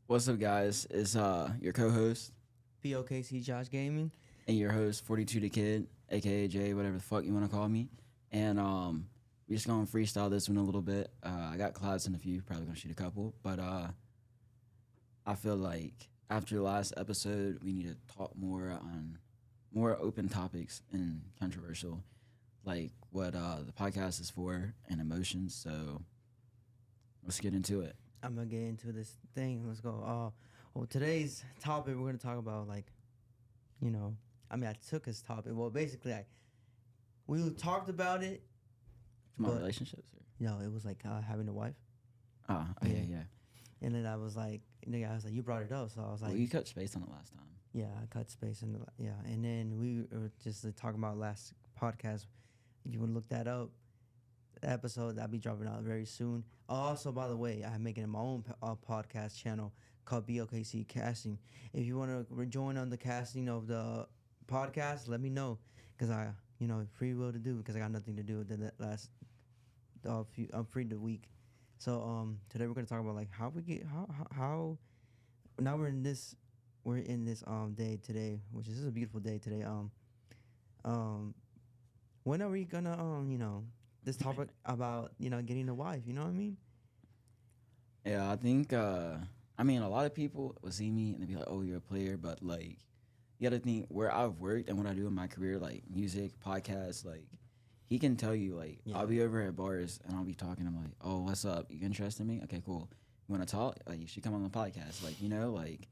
What's up, guys? It's your co-host BOKC Josh Gaming. and your host, 42 the Kid, aka Jay, whatever the fuck you want to call me. And we just gonna freestyle this one a little bit. I got clouds in a few, probably gonna shoot a couple, but I feel like after the last episode, we need to talk more on more open topics and controversial, like what the podcast is for and emotions. So let's get into it. I'm gonna get into this thing. Let's go. Well, today's topic we're gonna talk about I took his topic. Well, basically, we talked about it. From our But- relationships. Or? It was like having a wife, Oh, okay, yeah. and then I was like, you brought it up, so I was like, Well, you cut space on it last time. yeah, I cut space and and then we were just talking about last podcast. If you want to look that up, the episode that'll be dropping out very soon. Also, by the way, I'm making my own podcast channel called BOKC Casting. If you want to rejoin on the casting of the podcast, let me know, because free will to do, because I got nothing to do with the last I'm free the week. So today we're gonna talk about like how we get how now we're in this day today, which is a beautiful day today. When are we gonna this topic about getting a wife? You know what I mean? Yeah, I think. I mean, a lot of people will see me and they be like, "Oh, you're a player," but like, you got to think where I've worked and what I do in my career, like music, podcasts. Like, he can tell you, like, Yeah. I'll be over at bars and I'll be talking. I'm like, "Oh, what's up? You interested in me? Okay, cool. You want to talk? Like, you should come on the podcast." Like, like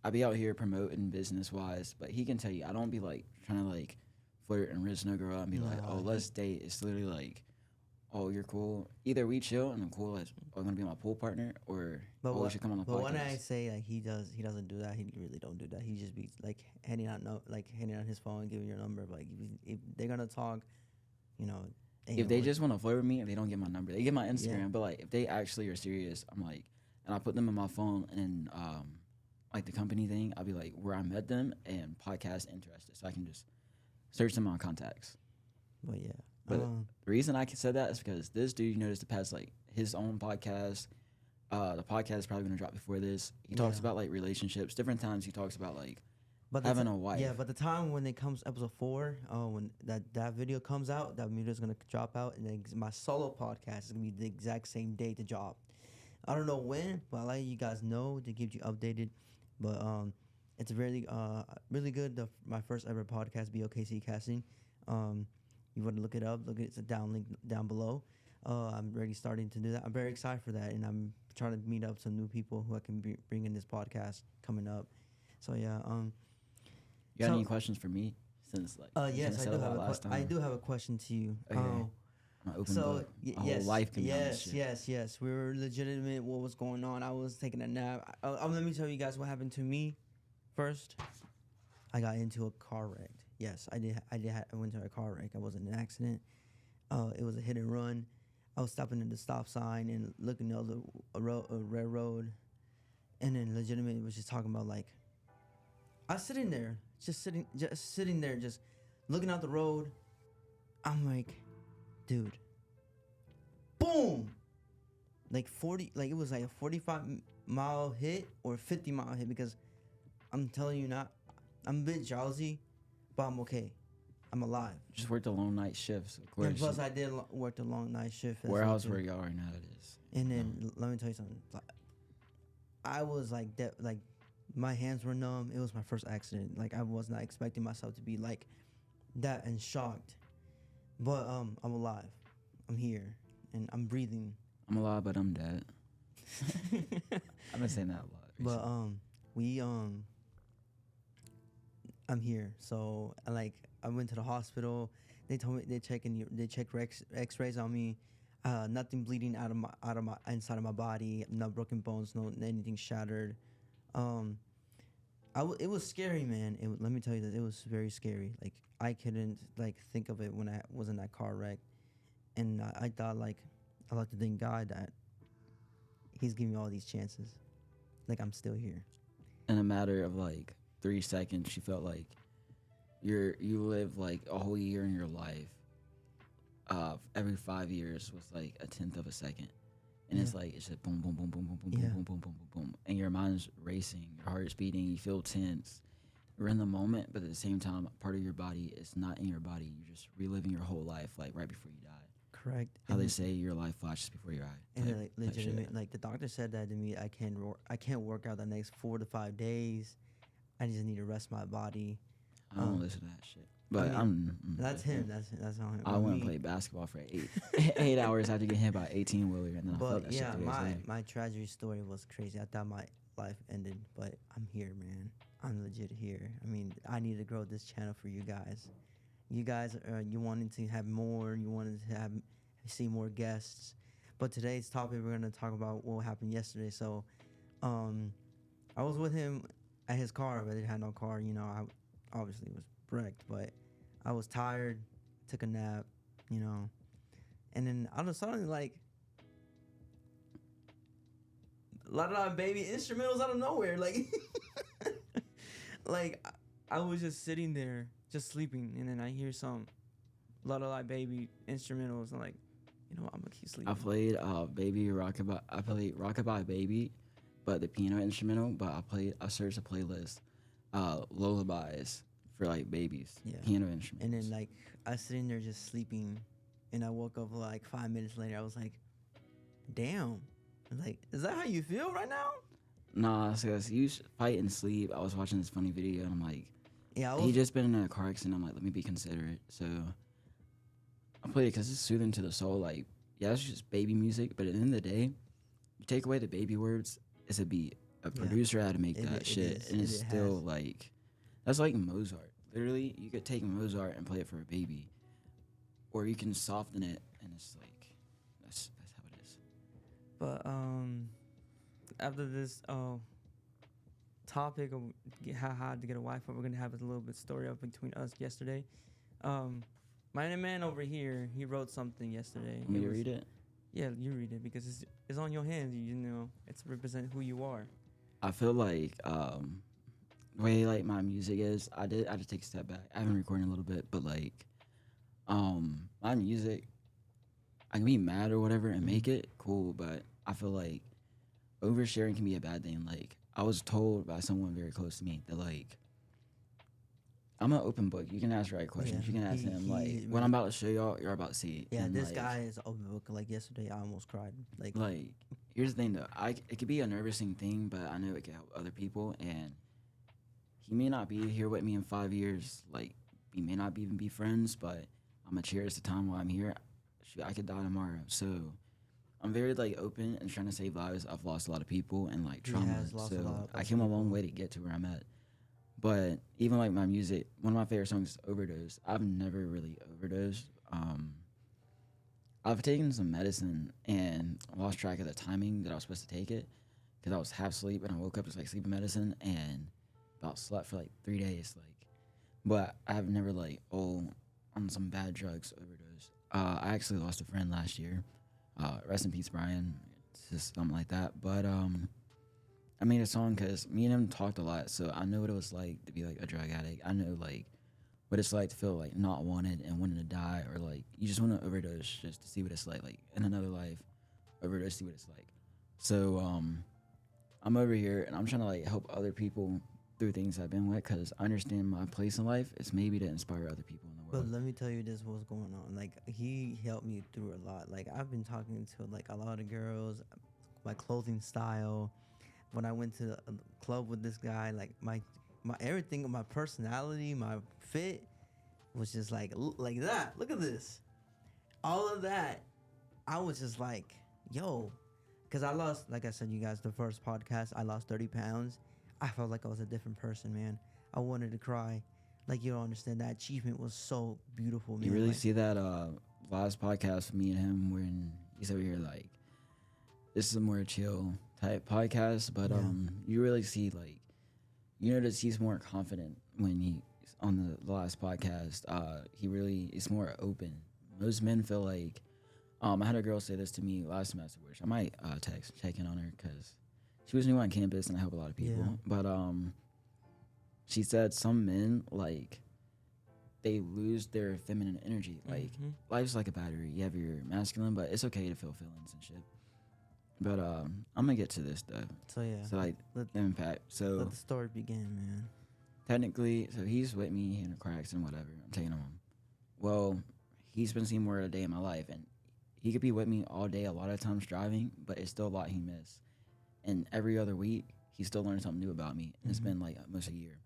I be out here promoting business wise, but he can tell you, I don't be like trying to like flirt and risk no girl out and be like, Nah, "Oh, let's date." It's literally like, "Oh, you're cool. Either we chill and I'm cool as I'm gonna be my pool partner, or we should come on the But podcast." when I say like he doesn't do that. He really don't do that. He just be like handing out his phone, giving your number. Like if they're gonna talk, ain't If no they way. just want to flirt with me, if they don't get my number, they get my Instagram. Yeah. But like, if they actually are serious, I'm like, and I put them in my phone and like the company thing, I'll be like where I met them and podcast interested, so I can just search them on contacts. But yeah, But the reason I said that is because this dude, you noticed, the past like his own podcast. The podcast is probably gonna drop before this. He talks Yeah. about like relationships. Different times he talks about like but having a wife. Yeah, but the time when it comes episode 4, when that video comes out, that video is gonna drop out, and then my solo podcast is gonna be the exact same day to drop. I don't know when, but I'll let you guys know to keep you updated. But it's really good. My first ever podcast, BOKC Casting. You want to look it up? Look at it's a down link down below. I'm already starting to do that. I'm very excited for that, and I'm trying to meet up some new people who I can bring in this podcast coming up. So yeah. You got so- any questions for me? Since like you Yes, kinda said that last I time. do have a question to you. Okay. I'm an open book. My whole life can be on this shit. yes. We were legitimate. What was going on? I was taking a nap. Let me tell you guys what happened to me first. I got into a car wreck. Yes, I did. I went to a car wreck. I was in an accident. It was a hit and run. I was stopping at the stop sign and looking at a red road, and then legitimate was just talking about like, I was sitting there, just sitting there, just looking out the road. I'm like, dude, boom, like 40, like it was like a 45-mile hit or 50-mile hit, because I'm telling you, I'm a bit drowsy, but I'm okay. I'm alive. Just worked a long night shifts, of course. And plus, I did work a long night shift. Warehouse where y'all right now it is. And then let me tell you something. I was like that. Like my hands were numb. It was my first accident. Like I was not expecting myself to be like that and shocked. But I'm alive. I'm here and I'm breathing. I'm alive, but I'm dead. I've been saying that a lot. But recently. I'm here. So I went to the hospital. They told me they checked X-rays on me. Nothing bleeding out of my inside of my body. No broken bones. No anything shattered. It was scary, man. Let me tell you that it was very scary. Like I couldn't like think of it when I was in that car wreck, and I thought like I like to thank God that He's giving me all these chances. Like I'm still here. In a matter of like 3 seconds, you felt like you lived like a whole year in your life. Every 5 years was like a tenth of a second, and it's like it's just boom, boom, boom, boom, boom, boom, Yeah. boom, boom, boom, boom, boom, boom, and your mind's racing, your heart's beating, you feel tense. You're in the moment, but at the same time, part of your body is not in your body. You're just reliving your whole life, like right before you die. Correct. How and, they say your life flashes before your eye. and type- like type shit. legitimate, like the doctor said that to me. I can't work out the next 4 to 5 days. I just need to rest my body. I don't um, listen to that shit. But mean, That's him. That's on him. I On went and me. played basketball for 8 hours after getting hit by 18 wheeler, and then I felt But that yeah, shit 3 days later. my tragedy story was crazy. I thought my life ended, but I'm here, man. I'm legit here. I mean, I need to grow this channel for you guys. You guys, you wanted to have more. You wanted to have see more guests. But today's topic, we're gonna talk about what happened yesterday. So, I was with him at his car, but he had no car. You know, I obviously was wrecked, but I was tired. Took a nap. You know, and then all of a sudden, like, a lot of baby instrumentals out of nowhere. Like, like I was just sitting there, just sleeping, and then I hear some La Baby instrumentals. I'm like, you know what, I'm gonna keep sleeping. I played Baby Rockabye. I played Rockabye Baby, but the piano instrumental. But I searched a playlist, lullabies for like babies, Yeah. piano instruments. And then like I was sitting there just sleeping, and I woke up like 5 minutes later. I was like, damn. I was like, is that how you feel right now? Nah, so you fight and sleep. I was watching this funny video, and I'm like, Yeah, he just been in a car accident. I'm like, let me be considerate. So I played it because it's soothing to the soul. Like, yeah, it's just baby music, but at the end of the day, you take away the baby words, it's a beat. A producer had to make that shit, and it's still like, that's like Mozart. Literally, you could take Mozart and play it for a baby, or you can soften it, and it's like, that's how it is. But after this topic of how to get a wife, we're gonna have a little bit story up between us yesterday. My man over here, he wrote something yesterday. Want me to read it? Yeah, you read it because it's on your hands. You know, it's represent who you are. I feel like the way like my music is, I just take a step back. I've been recording a little bit, but like my music, I can be mad or whatever and make it cool, but I feel like oversharing can be a bad thing. Like, I was told by someone very close to me that like, I'm an open book. You can ask the right questions. Yeah, You can ask him like, what I'm about to show y'all, you're about to see. Yeah, And, this like, guy is open book. Like yesterday, I almost cried. Like here's the thing though, it could be a nervousing thing, but I know it can help other people. And he may not be here with me in 5 years. Like, we may not even be friends, but I'm gonna cherish the time while I'm here. Shoot, I could die tomorrow. So I'm very like open and trying to save lives. I've lost a lot of people and like He trauma. has lost a So lot of I came a long people. way to get to where I'm at. But even like my music, one of my favorite songs is Overdose. I've never really overdosed. I've taken some medicine and lost track of the timing that I was supposed to take it because I was half asleep and I woke up just like sleeping medicine and about slept for like 3 days. Like, but I've never like on some bad drugs overdosed. I actually lost a friend last year. Rest in peace, Brian. It's just something like that. But I made a song because me and him talked a lot, so I know what it was like to be like a drug addict. I know like what it's like to feel like not wanted and wanting to die, or like you just want to overdose just to see what it's like in another life, overdose, see what it's like. So I'm over here and I'm trying to like help other people through things I've been with because I understand my place in life is maybe to inspire other people in the world. But let me tell you this, what's going on. Like, he helped me through a lot. Like, I've been talking to like a lot of girls, my clothing style. When I went to a club with this guy, like my everything, my personality, my fit was just like that. Look at this. All of that, I was just like, yo, because I lost, like I said, you guys, the first podcast, I lost 30 pounds. I felt like I was a different person, man. I wanted to cry. Like, you don't understand. That achievement was so beautiful, man. You really like, see that last podcast with me and him when he's over here like, this is a more chill type podcast, but you really see like, you notice he's more confident when he's on the last podcast. He really is more open. Most men feel like, I had a girl say this to me last semester, which I might check in on her because she was new on campus and I help a lot of people. Yeah. But she said some men like they lose their feminine energy. Like life's like a battery. You have your masculine, but it's okay to feel feelings and shit. But I'm gonna get to this though. So yeah, So like let, the impact. So let the story begin, man. technically, so he's with me in a car accident, whatever. I'm taking him home. Well, he's been seeing more of a day in my life, and he could be with me all day, a lot of times driving, but it's still a lot he missed. And every other week, he still learns something new about me. And it's been like almost a year.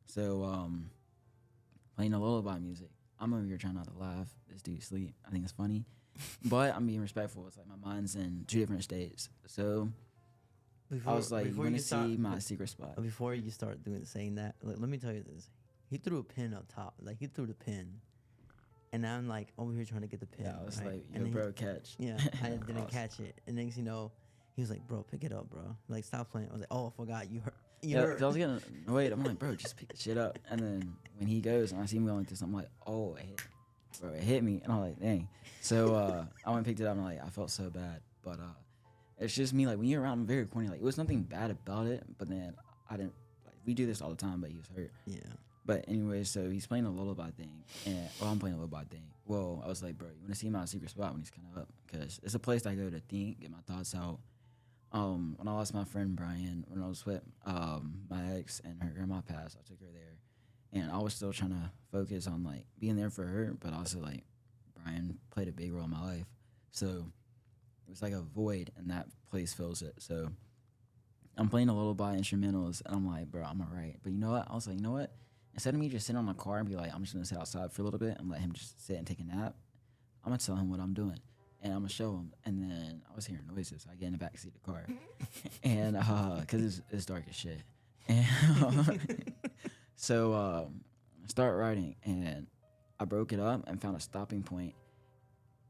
So playing a lullaby music. I'm over here trying not to laugh. This dude sleep. I think it's funny, but I'm being respectful. It's like my mind's in two different states. So I was like, "You want to see my secret spot?" Before you start saying that, let me tell you this. He threw a pin up top. Like, he threw the pin. And I'm, like, over here trying to get the pin. Yeah, I was right? like, And "Yo, then bro, catch." Yeah, I didn't catch it. And next, you know, he was like, "Bro, pick it up, bro. Like, stop playing." I was like, "Oh, I forgot you hurt." Yeah, 'cause I was getting annoyed. I'm like, "Bro, just pick the shit up." And then when he goes and I see him going like this, I'm like, "Oh, it hit me." And I'm like, "Dang." So I went and picked it up and like I felt so bad. But it's just me, like when you're around, I'm very corny. Like it was nothing bad about it, but then I didn't like we do this all the time, but he was hurt. Yeah. But anyway, so he's playing a lullaby thing, and I'm playing a lullaby thing. Well, I was like, "Bro, you want to see my secret spot when he's kind of up? Because it's a place I go to think, get my thoughts out." When I lost my friend Brian, when I was with my ex and her grandma passed, I took her there, and I was still trying to focus on like being there for her, but also like Brian played a big role in my life, so it was like a void, and that place fills it. So I'm playing a lullaby instrumentals, and I'm like, bro, I'm alright. But you know what? I was like, you know what? Instead of me just sitting on my car and be like, I'm just gonna sit outside for a little bit and let him just sit and take a nap, I'm gonna tell him what I'm doing. And I'm gonna show him. And then I was hearing noises. So I get in the back seat of the car, and cause it's dark as shit. And so I start writing, and I broke it up and found a stopping point.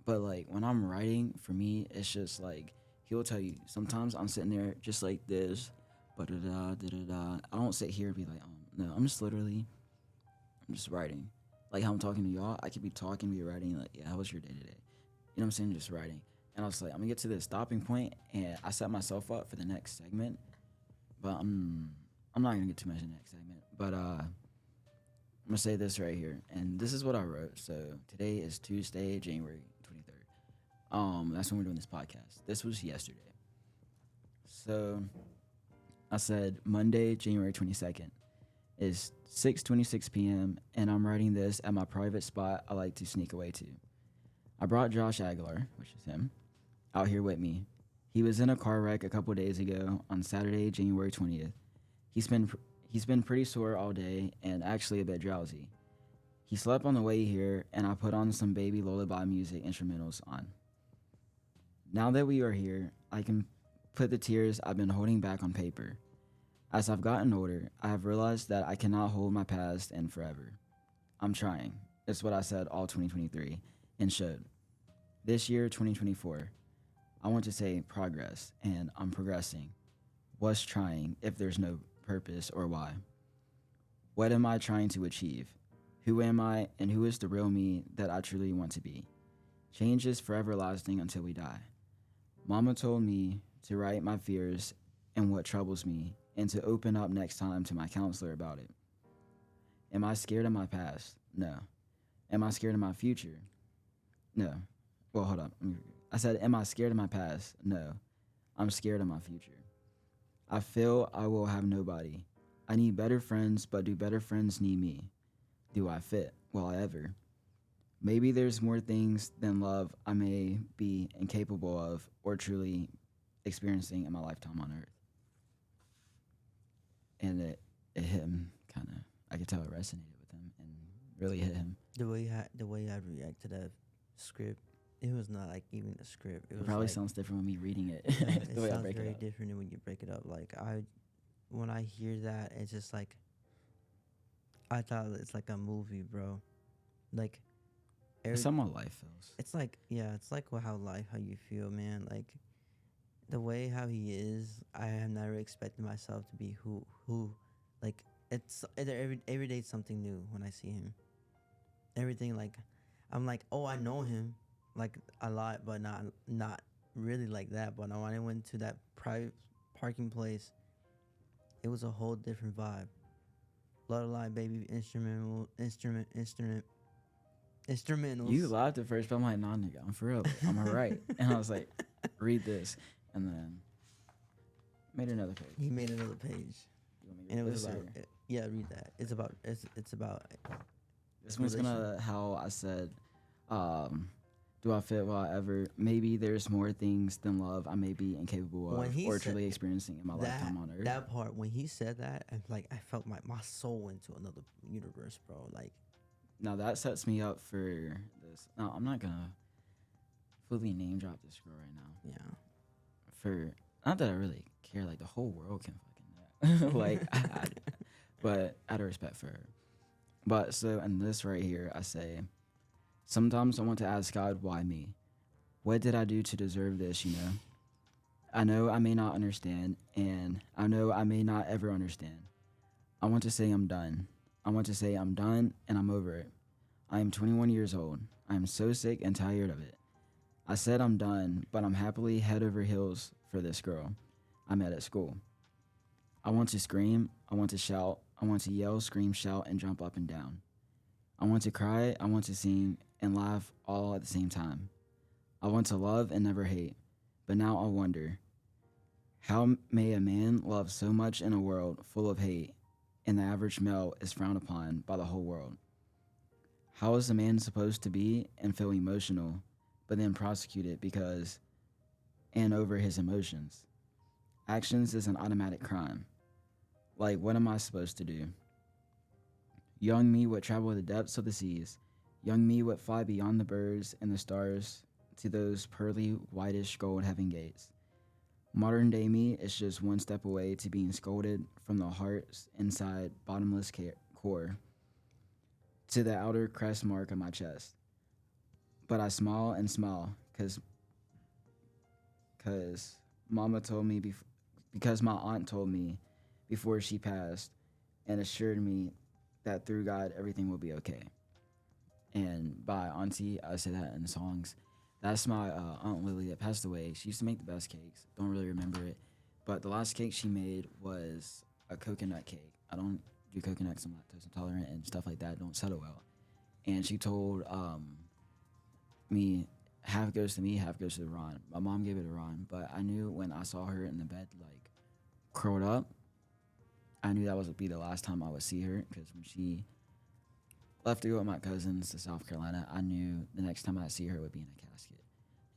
But like when I'm writing, for me, it's just like he'll tell you. Sometimes I'm sitting there just like this, but da da da. I don't sit here and be like, no. I'm just writing. Like how I'm talking to y'all, I could be talking, be writing. Like, yeah, how was your day today? You know what I'm saying? Just writing. And I was like, I'm gonna get to this stopping point, and I set myself up for the next segment. But I'm not gonna get too much in the next segment. But I'm gonna say this right here, and this is what I wrote. So today is Tuesday, January 23rd. That's when we're doing this podcast. This was yesterday. So I said Monday, January 22nd. Is 6:26 p.m. and I'm writing this at my private spot I like to sneak away to. I brought Josh Aguilar, which is him, out here with me. He was in a car wreck a couple days ago on Saturday, January 20th. He's been pretty sore all day and actually a bit drowsy. He slept on the way here, and I put on some baby lullaby music instrumentals on. Now that we are here, I can put the tears I've been holding back on paper. As I've gotten older, I have realized that I cannot hold my past in forever. I'm trying. It's what I said all 2023 and showed. This year, 2024, I want to say progress, and I'm progressing. What's trying if there's no purpose or why? What am I trying to achieve? Who am I, and who is the real me that I truly want to be? Change is forever lasting until we die. Mama told me to write my fears and what troubles me, and to open up next time to my counselor about it. Am I scared of my past? No. Am I scared of my future? No. Well, hold up. I said, am I scared of my past? No. I'm scared of my future. I feel I will have nobody. I need better friends, but do better friends need me? Do I fit? Will I ever? Maybe there's more things than love I may be incapable of or truly experiencing in my lifetime on earth. And it hit him kind of. I could tell it resonated with him and really hit him. The way I react to that script, it was not like even a script. It was probably like, sounds different when me reading it. it the way I sounds break very it up. different than when you break it up. Like when I hear that, it's just like I thought it's like a movie, bro. Like That's how my life feels. it's like it's like how you feel, man. Like the way how he is, I have never expected myself to be who like every day it's something new when I see him. Everything like I'm like, oh, I know him like a lot, but not really like that. But when I went to that private parking place, it was a whole different vibe. Lullaby baby instrumentals. You laughed at first, but I'm like, nah, nigga, I'm for real. I'm all right. And I was like, read this. and then made another page. He made another page, You want me to and it read was this, about or- yeah. Read that. It's about This one's gonna how I said, do I fit? Will I ever? Maybe there's more things than love I may be incapable When of he or said truly experiencing in my that lifetime on Earth. that part when he said that, and like I felt my soul went to another universe, bro. Like Now that sets me up for this. No, I'm not gonna fully name drop this girl right now. yeah, For not that I really care, like the whole world can fucking know. Like, but out of respect for her. But so in this right here, I say, sometimes I want to ask God, why me? What did I do to deserve this? I know I may not understand, and I know I may not ever understand. I want to say I'm done. I want to say I'm done and I'm over it. I am 21 years old. I am so sick and tired of it. I said I'm done, but I'm happily head over heels for this girl I met at school. I want to scream. I want to shout. I want to yell, scream, shout, and jump up and down. I want to cry. I want to sing and laugh all at the same time. I want to love and never hate. But now I wonder, how may a man love so much in a world full of hate and the average male is frowned upon by the whole world? How is a man supposed to be and feel emotional, but then prosecuted because and over his emotions? Actions is an automatic crime. Like, what am I supposed to do? Young me would travel the depths of the seas. Young me would fly beyond the birds and the stars to those pearly, whitish gold heaven gates. Modern day me is just one step away to being scolded from the heart's inside bottomless core to the outer crest mark of my chest. But I smile and smile because mama told me because my aunt told me before she passed and assured me that through God everything will be okay. And by auntie, I say that in songs. That's my Aunt Lily that passed away. She used to make the best cakes. Don't really remember it. But the last cake she made was a coconut cake. I don't do coconuts. I'm lactose intolerant and stuff like that. Don't settle well. And she told me, half goes to me, half goes to Ron. My mom gave it to Ron. But I knew when I saw her in the bed, like, curled up, I knew that was be the last time I would see her. Because when she left to go with my cousins to South Carolina, I knew the next time I'd see her would be in a casket.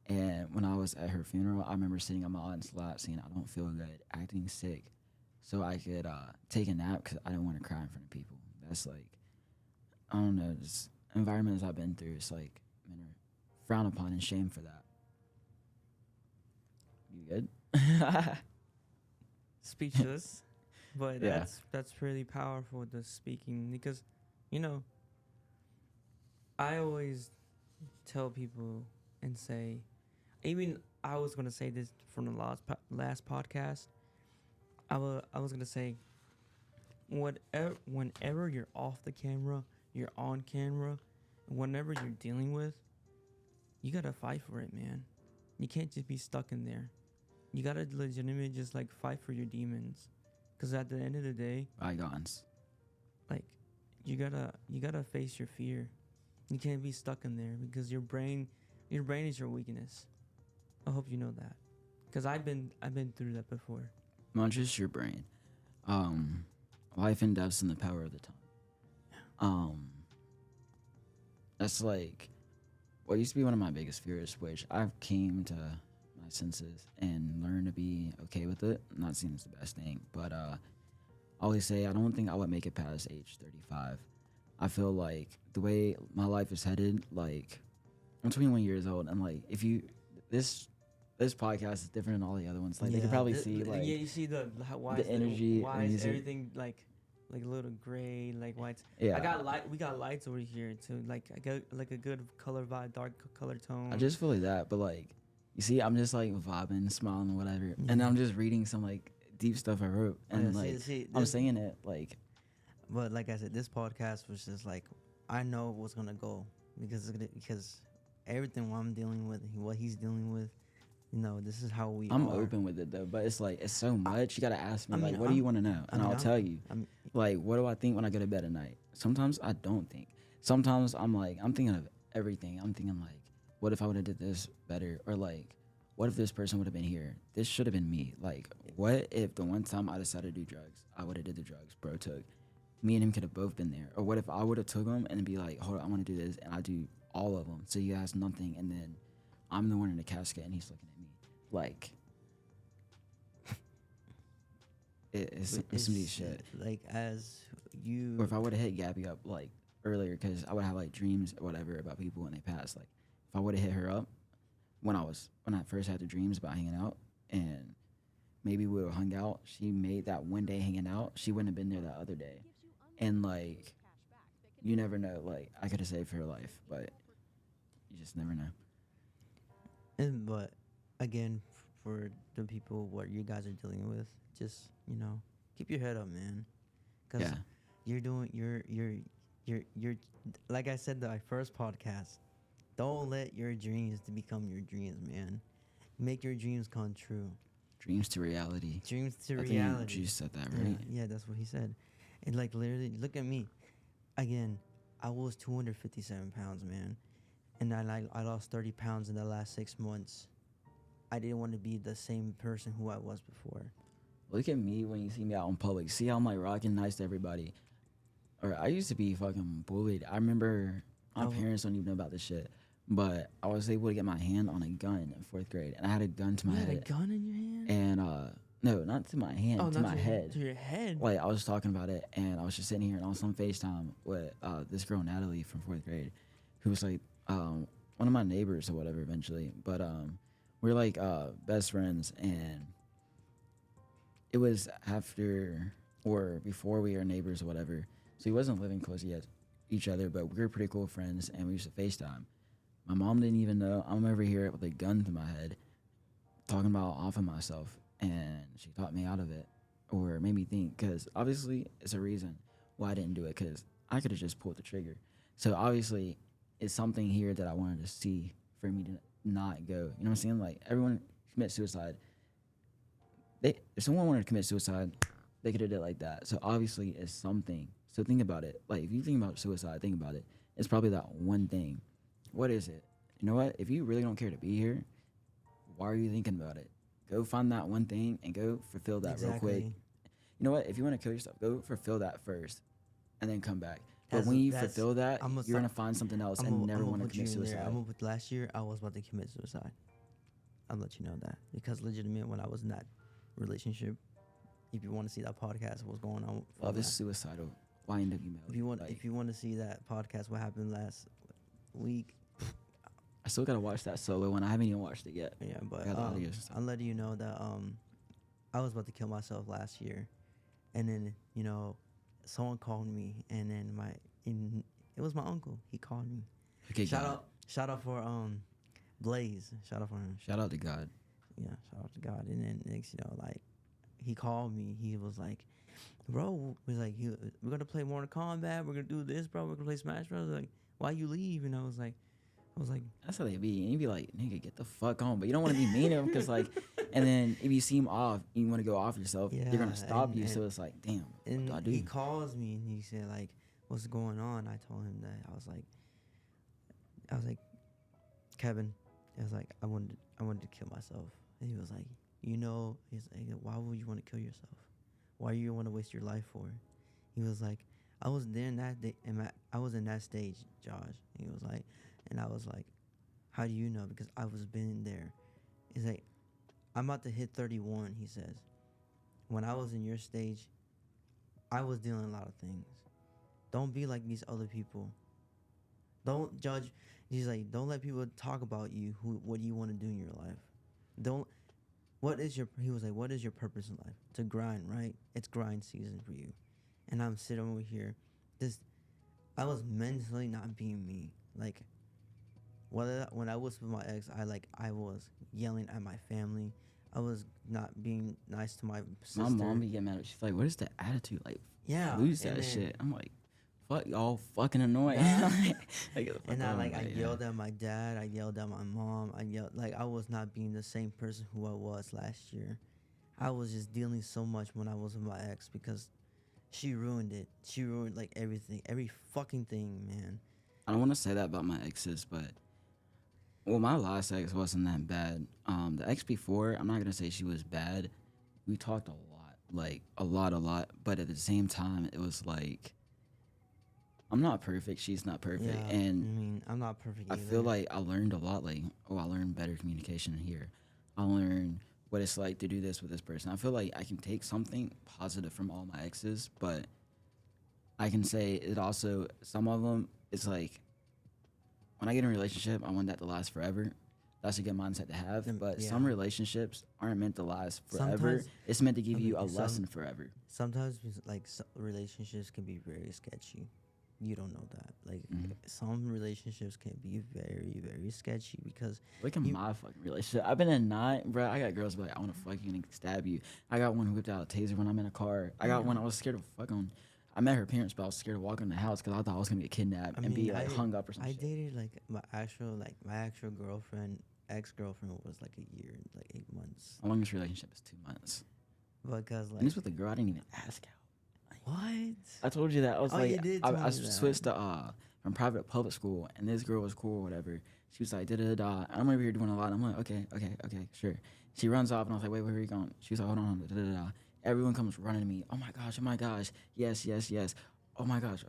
And when I was at her funeral, I remember sitting on my aunt's lap saying, I don't feel good, acting sick, so I could take a nap because I didn't want to cry in front of people. That's like, I don't know, this environments I've been through, it's like, men are frowned upon and shamed for that. You good? speechless. But Yeah. that's really powerful, the speaking, because I always tell people and say, even I was gonna say this from the last podcast. I was gonna say, whenever you're off the camera, you're on camera, whenever you're dealing with, you gotta fight for it, man. You can't just be stuck in there. You gotta legitimately just like fight for your demons, because at the end of the day, Bygones. like you gotta face your fear. You can't be stuck in there because your brain is your weakness. I hope you know that, because I've been through that before. Not just your brain. Life and death's in the power of the tongue. That's like what used to be one of my biggest fears, which I've came to my senses and learned to be okay with it. I'm not saying it's the best thing, but I always say I don't think I would make it past age 35. I feel like the way my life is headed, like I'm 21 years old, and like if you this podcast is different than all the other ones. Like they could probably see like you see why the energy why and is music. everything like a little gray, like white. Yeah. We got lights over here too, like I got like a good color vibe, dark color tone. I just feel like that, but like you see, I'm just like vibing, smiling, whatever, and I'm just reading some like deep stuff I wrote, and I'm saying it like. But like I said, this podcast was just like, I know what's gonna go because everything what I'm dealing with, what he's dealing with, this is how I'm are. open with it though, but it's like it's so much. You gotta ask me like, what do I'm- you want to know, and I'll tell you. I'm- Like, what do I think when I go to bed at night? Sometimes I don't think. Sometimes I'm thinking of everything. I'm thinking like, what if I would have did this better, or like, what if this person would have been here? This should have been me. Like, what if the one time I decided to do drugs, I would have did the drugs bro took. Me and him could have both been there. Or what if I would have took him and be like, hold on, I want to do this, and I do all of them, so he has nothing, and then I'm the one in the casket, and he's looking at me. Like, it's some deep shit. Like, as you... Or if I would have hit Gabby up, like, earlier, because I would have, like, dreams or whatever about people when they pass. Like, if I would have hit her up when I first had the dreams about hanging out, and maybe we would have hung out, she made that one day hanging out, she wouldn't have been there that other day. And, like, you never know. Like, I could have saved her life, but you just never know. But, again, for the people what you guys are dealing with, just, keep your head up, man. Because you're like I said in my first podcast, don't let your dreams to become your dreams, man. Make your dreams come true. Dreams to reality. Dreams to I reality. think you said that, right? Yeah, that's what he said. And, like, literally, look at me. Again, I was 257 pounds, man. And I lost 30 pounds in the last 6 months. I didn't want to be the same person who I was before. Look at me when you see me out in public. See how I'm, like, rocking nice to everybody. Or I used to be fucking bullied. I remember my parents don't even know about this shit, but I was able to get my hand on a gun in 4th grade, and I had a gun to my head. You had a gun in your hand? And no, not to my hand, to my head. To your head. Like, I was talking about it, and I was just sitting here, and I was on FaceTime with this girl Natalie from 4th grade, who was like one of my neighbors or whatever eventually. But we're like best friends, and it was after or before we were neighbors or whatever. So he wasn't living close to each other, but we were pretty cool friends, and we used to FaceTime. My mom didn't even know. I'm over here with a gun to my head, talking about offing myself, and she taught me out of it, or made me think, because obviously it's a reason why I didn't do it, because I could have just pulled the trigger. So obviously it's something here that I wanted to see for me to not go. You know what I'm saying? Like, everyone commits suicide. If someone wanted to commit suicide, they could have did it like that. So obviously it's something. So think about it. Like, if you think about suicide, think about it. It's probably that one thing. What is it? You know what? If you really don't care to be here, why are you thinking about it? Go find that one thing and go fulfill that real quick. You know what? If you want to kill yourself, go fulfill that first and then come back. But when you fulfill that, you're going to find something else and never want to commit suicide. Last year, I was about to commit suicide. I'll let you know that. Because legitimate, when I was in that relationship, if you want to see that podcast, what's going on. Oh, this suicidal. If you want to see that podcast, what happened last week, I still gotta watch that solo one. I haven't even watched it yet. Yeah, but I'm letting you know that I was about to kill myself last year, and then someone called me, and then it was my uncle. He called me. Okay, shout out for Blaze. Shout out for him. Shout out to God. Yeah, shout out to God. And then next, he called me. He was like, bro, we're gonna play Mortal Kombat. We're gonna do this, bro. We're gonna play Smash Bros. Like, why you leave? And I was like, that's how they be. And you be like, nigga, get the fuck on. But you don't want to be mean to him, because and then if you see him off, you want to go off yourself. Yeah, they're gonna stop you. So it's like, damn. And what do I do? He calls me and he said, like, what's going on? I told him that I was like, Kevin, I wanted to kill myself. And he was like, he's like, why would you want to kill yourself? Why do you want to waste your life for? He was like, I was there in that day, I was in that stage, Josh. He was like, and I was like, how do you know? Because I was been there. He's like, I'm about to hit 31, he says. When I was in your stage, I was dealing a lot of things. Don't be like these other people. Don't judge. He's like, don't let people talk about you, what you want to do in your life. He was like, what is your purpose in life? To grind, right? It's grind season for you. And I'm sitting over here. I was mentally not being me. Like, when I was with my ex, I was yelling at my family. I was not being nice to my sister. My mom be getting mad at me. She's like, what is the attitude? Like, yeah, lose that shit. I'm like, fuck, y'all fucking annoying. I yelled at my dad. I yelled at my mom. I was not being the same person who I was last year. I was just dealing so much when I was with my ex, because she ruined it. She ruined, like, everything. Every fucking thing, man. I don't want to say that about my exes, but Well, my last ex wasn't that bad. The ex before, I'm not gonna say she was bad. We talked a lot, like a lot. But at the same time, it was like I'm not perfect. She's not Yeah, perfect, I and mean, I'm not perfect I feel either. like I learned a lot. Like, oh, I learned better communication here. I learned what it's like to do this with this person. I feel like I can take something positive from all my exes, but I can say it also. Some of them, it's like when I get in a relationship, I want that to last forever. That's a good mindset to have. But Yeah. some relationships aren't meant to last forever. Sometimes, It's meant to I give mean, you a lesson forever. sometimes like relationships can be very sketchy. You don't know that. Like Mm-hmm. some relationships can be very, very sketchy because Look at you. my fucking relationship. I've been in 9, bro. I got girls be like, I want to fuck you and stab you. I got one who whipped out a taser when I'm in a car. I got one I was scared to fuck on. I met her parents, but I was scared to walk in the house because I thought I was gonna get kidnapped I and mean, be like hung up or some I shit. dated like my actual girlfriend, ex girlfriend was like a year, like 8 months. My longest relationship is 2 months, Because and like it's with a girl I didn't even ask out. what? I told you that. I was Oh, like, you did I, tell I me that. switched to from private to public school, and this girl was cool or whatever. She was like, da da da. I'm over here doing a lot. I'm like, okay, sure. She runs off, and I was like, wait, where are you going? She was like, hold on, da da da. Everyone comes running to me. Oh my gosh, yes. Oh my gosh.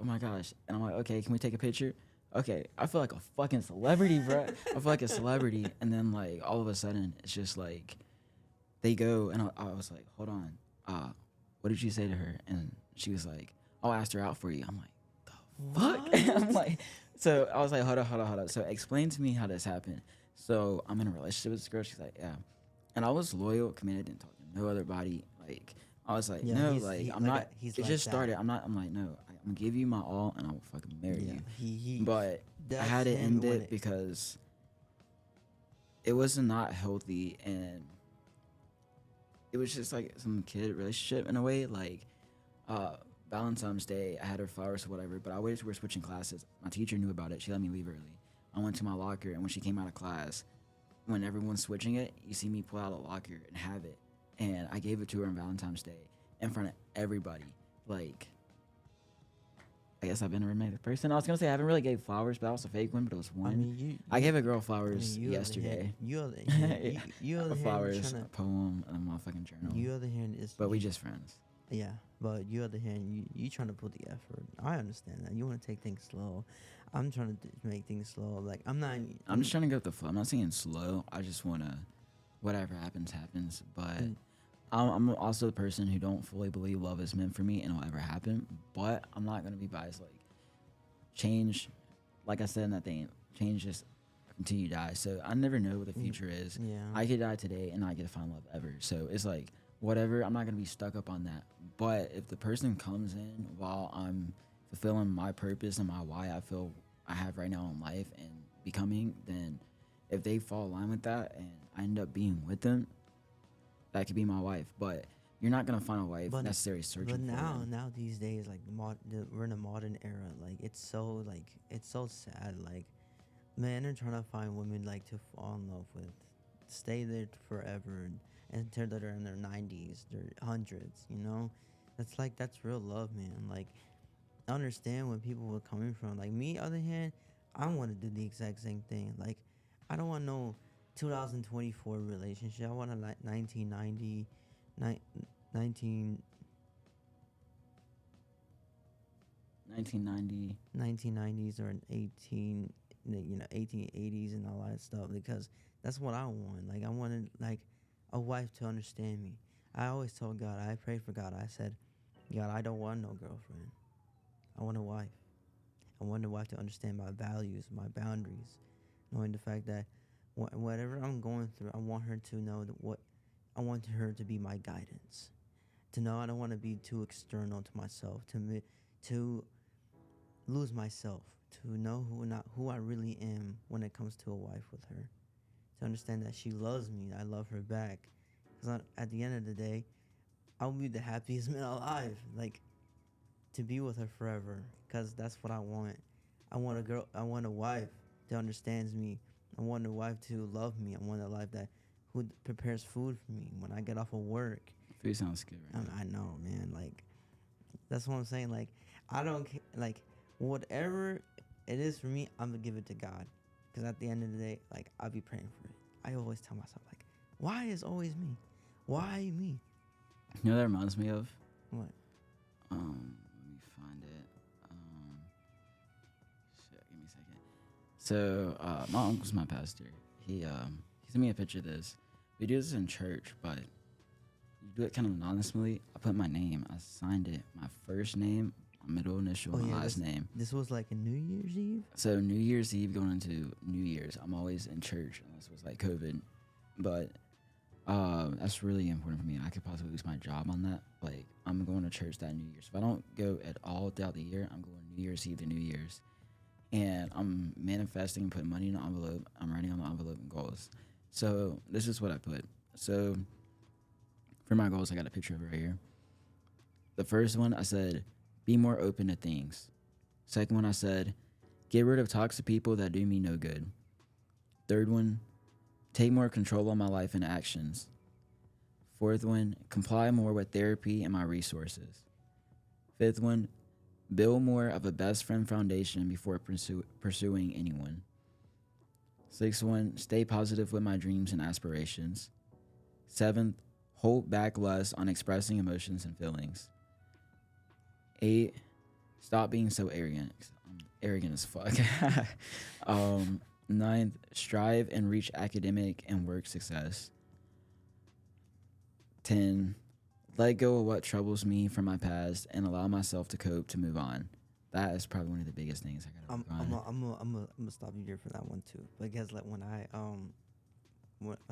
And I'm like, okay, can we take a picture? Okay, I feel like a fucking celebrity, bro. I feel like a celebrity, and then like all of a sudden, it's just like they go, and I was like, hold on, what did you say to her? And she was like, oh, I asked her out for you. I'm like, fuck. I'm like, so I was like, hold up. So explain to me how this happened. So I'm in a relationship with this girl. She's like, yeah. And I was loyal, committed, didn't talk to no other body. Like, I was like, Yeah, no, like, I'm like not. he's It like just that. started. I'm like, no, I'm gonna give you my all, and I will fucking marry Yeah, you. he. But I That's had to him end when it because it was not healthy, and it was just like some kid relationship in a way. Like, uh, Valentine's Day, I had her flowers or whatever, but I waited till we were switching classes. My teacher knew about it. She let me leave early. I went to my locker, and when she came out of class, when everyone's switching it, you see me pull out a locker and have it. And I gave it to her on Valentine's Day in front of everybody. Like, I guess I've been a romantic person. I was gonna say I haven't really gave flowers, but that was a fake one, but it was one. I mean, you. I gave a girl I flowers mean, you yesterday. You on the hand, you on the hand Flowers, trying a poem, and a motherfucking to. journal. You on the hand is. But we just friends. Yeah, but you on the hand, you trying to put the effort. I understand that. You want to take things slow. I'm trying to make things slow. Like I'm not. I'm just trying to go with the flow. I'm not saying slow. I just wanna, whatever happens, happens. But Mm. I'm also the person who don't fully believe love is meant for me and will ever happen. But I'm not gonna be biased. Like, change, like I said in that thing, change just continue to die. So I never know what the future is. Yeah. I could die today and not get to find love ever. So it's like whatever. I'm not gonna be stuck up on that. But if the person comes in while I'm fulfilling my purpose and my why I feel I have right now in life and becoming, then if they fall in line with that and I end up being with them, that could be my wife. But you're not gonna find a wife But- necessarily searching But for now, one. now these days, like we're in a modern era. Like it's so sad. Like men are trying to find women like to fall in love with, stay there forever, and until they're in their 90s, their hundreds. You know, that's real love, man. Like I understand where people were coming from. Like me, other hand, I want to do the exact same thing. Like I don't want no 2024 relationship. I want a like 1990, 19 1990. 1990s or an 1880s and all that stuff, because that's what I want. Like I wanted like a wife to understand me. I always told God, I prayed for God. I said, God, I don't want no girlfriend. I want a wife. I want a wife to understand my values, my boundaries, knowing the fact that whatever I'm going through, I want her to know that what I want her to be my guidance. To know I don't want to be too external to myself. To lose myself. To know who I really am when it comes to a wife with her. To understand that she loves me, I love her back. Because at the end of the day, I'll be the happiest man alive. Like to be with her forever, because that's what I want. I want a girl. I want a wife that understands me. I want a wife to love me. I want a wife that who prepares food for me when I get off of work. Food sounds good right now. I know, man. Like that's what I'm saying. Like I don't like whatever it is for me. I'm gonna give it to God. Because at the end of the day, like, I'll be praying for it. I always tell myself, like, why is always me? Why me? You know what that reminds me of? What? Let me find it. Shit, give me a second. So, my uncle's my pastor. He sent me a picture of this. We do this in church, but you do it kind of anonymously. I put my name. I signed it. My first name, my middle initial, my last name. This was like a New Year's Eve? So New Year's Eve going into New Year's, I'm always in church unless it was like COVID. But that's really important for me. I could possibly lose my job on that. Like, I'm going to church that New Year's. If I don't go at all throughout the year, I'm going New Year's Eve to New Year's. And I'm manifesting and putting money in the envelope. I'm writing on the envelope and goals. So this is what I put. So for my goals, I got a picture of it right here. The first one, I said, be more open to things. Second one, I said, get rid of toxic people that do me no good. Third one, take more control on my life and actions. Fourth one, comply more with therapy and my resources. Fifth one, build more of a best friend foundation before pursuing anyone. Sixth one, stay positive with my dreams and aspirations. Seventh, hold back less on expressing emotions and feelings. 8, stop being so arrogant. I'm arrogant as fuck. 9th, strive and reach academic and work success. 10, let go of what troubles me from my past and allow myself to cope to move on. That is probably one of the biggest things I gotta work on. I'm gonna stop you here for that one too. Because like when I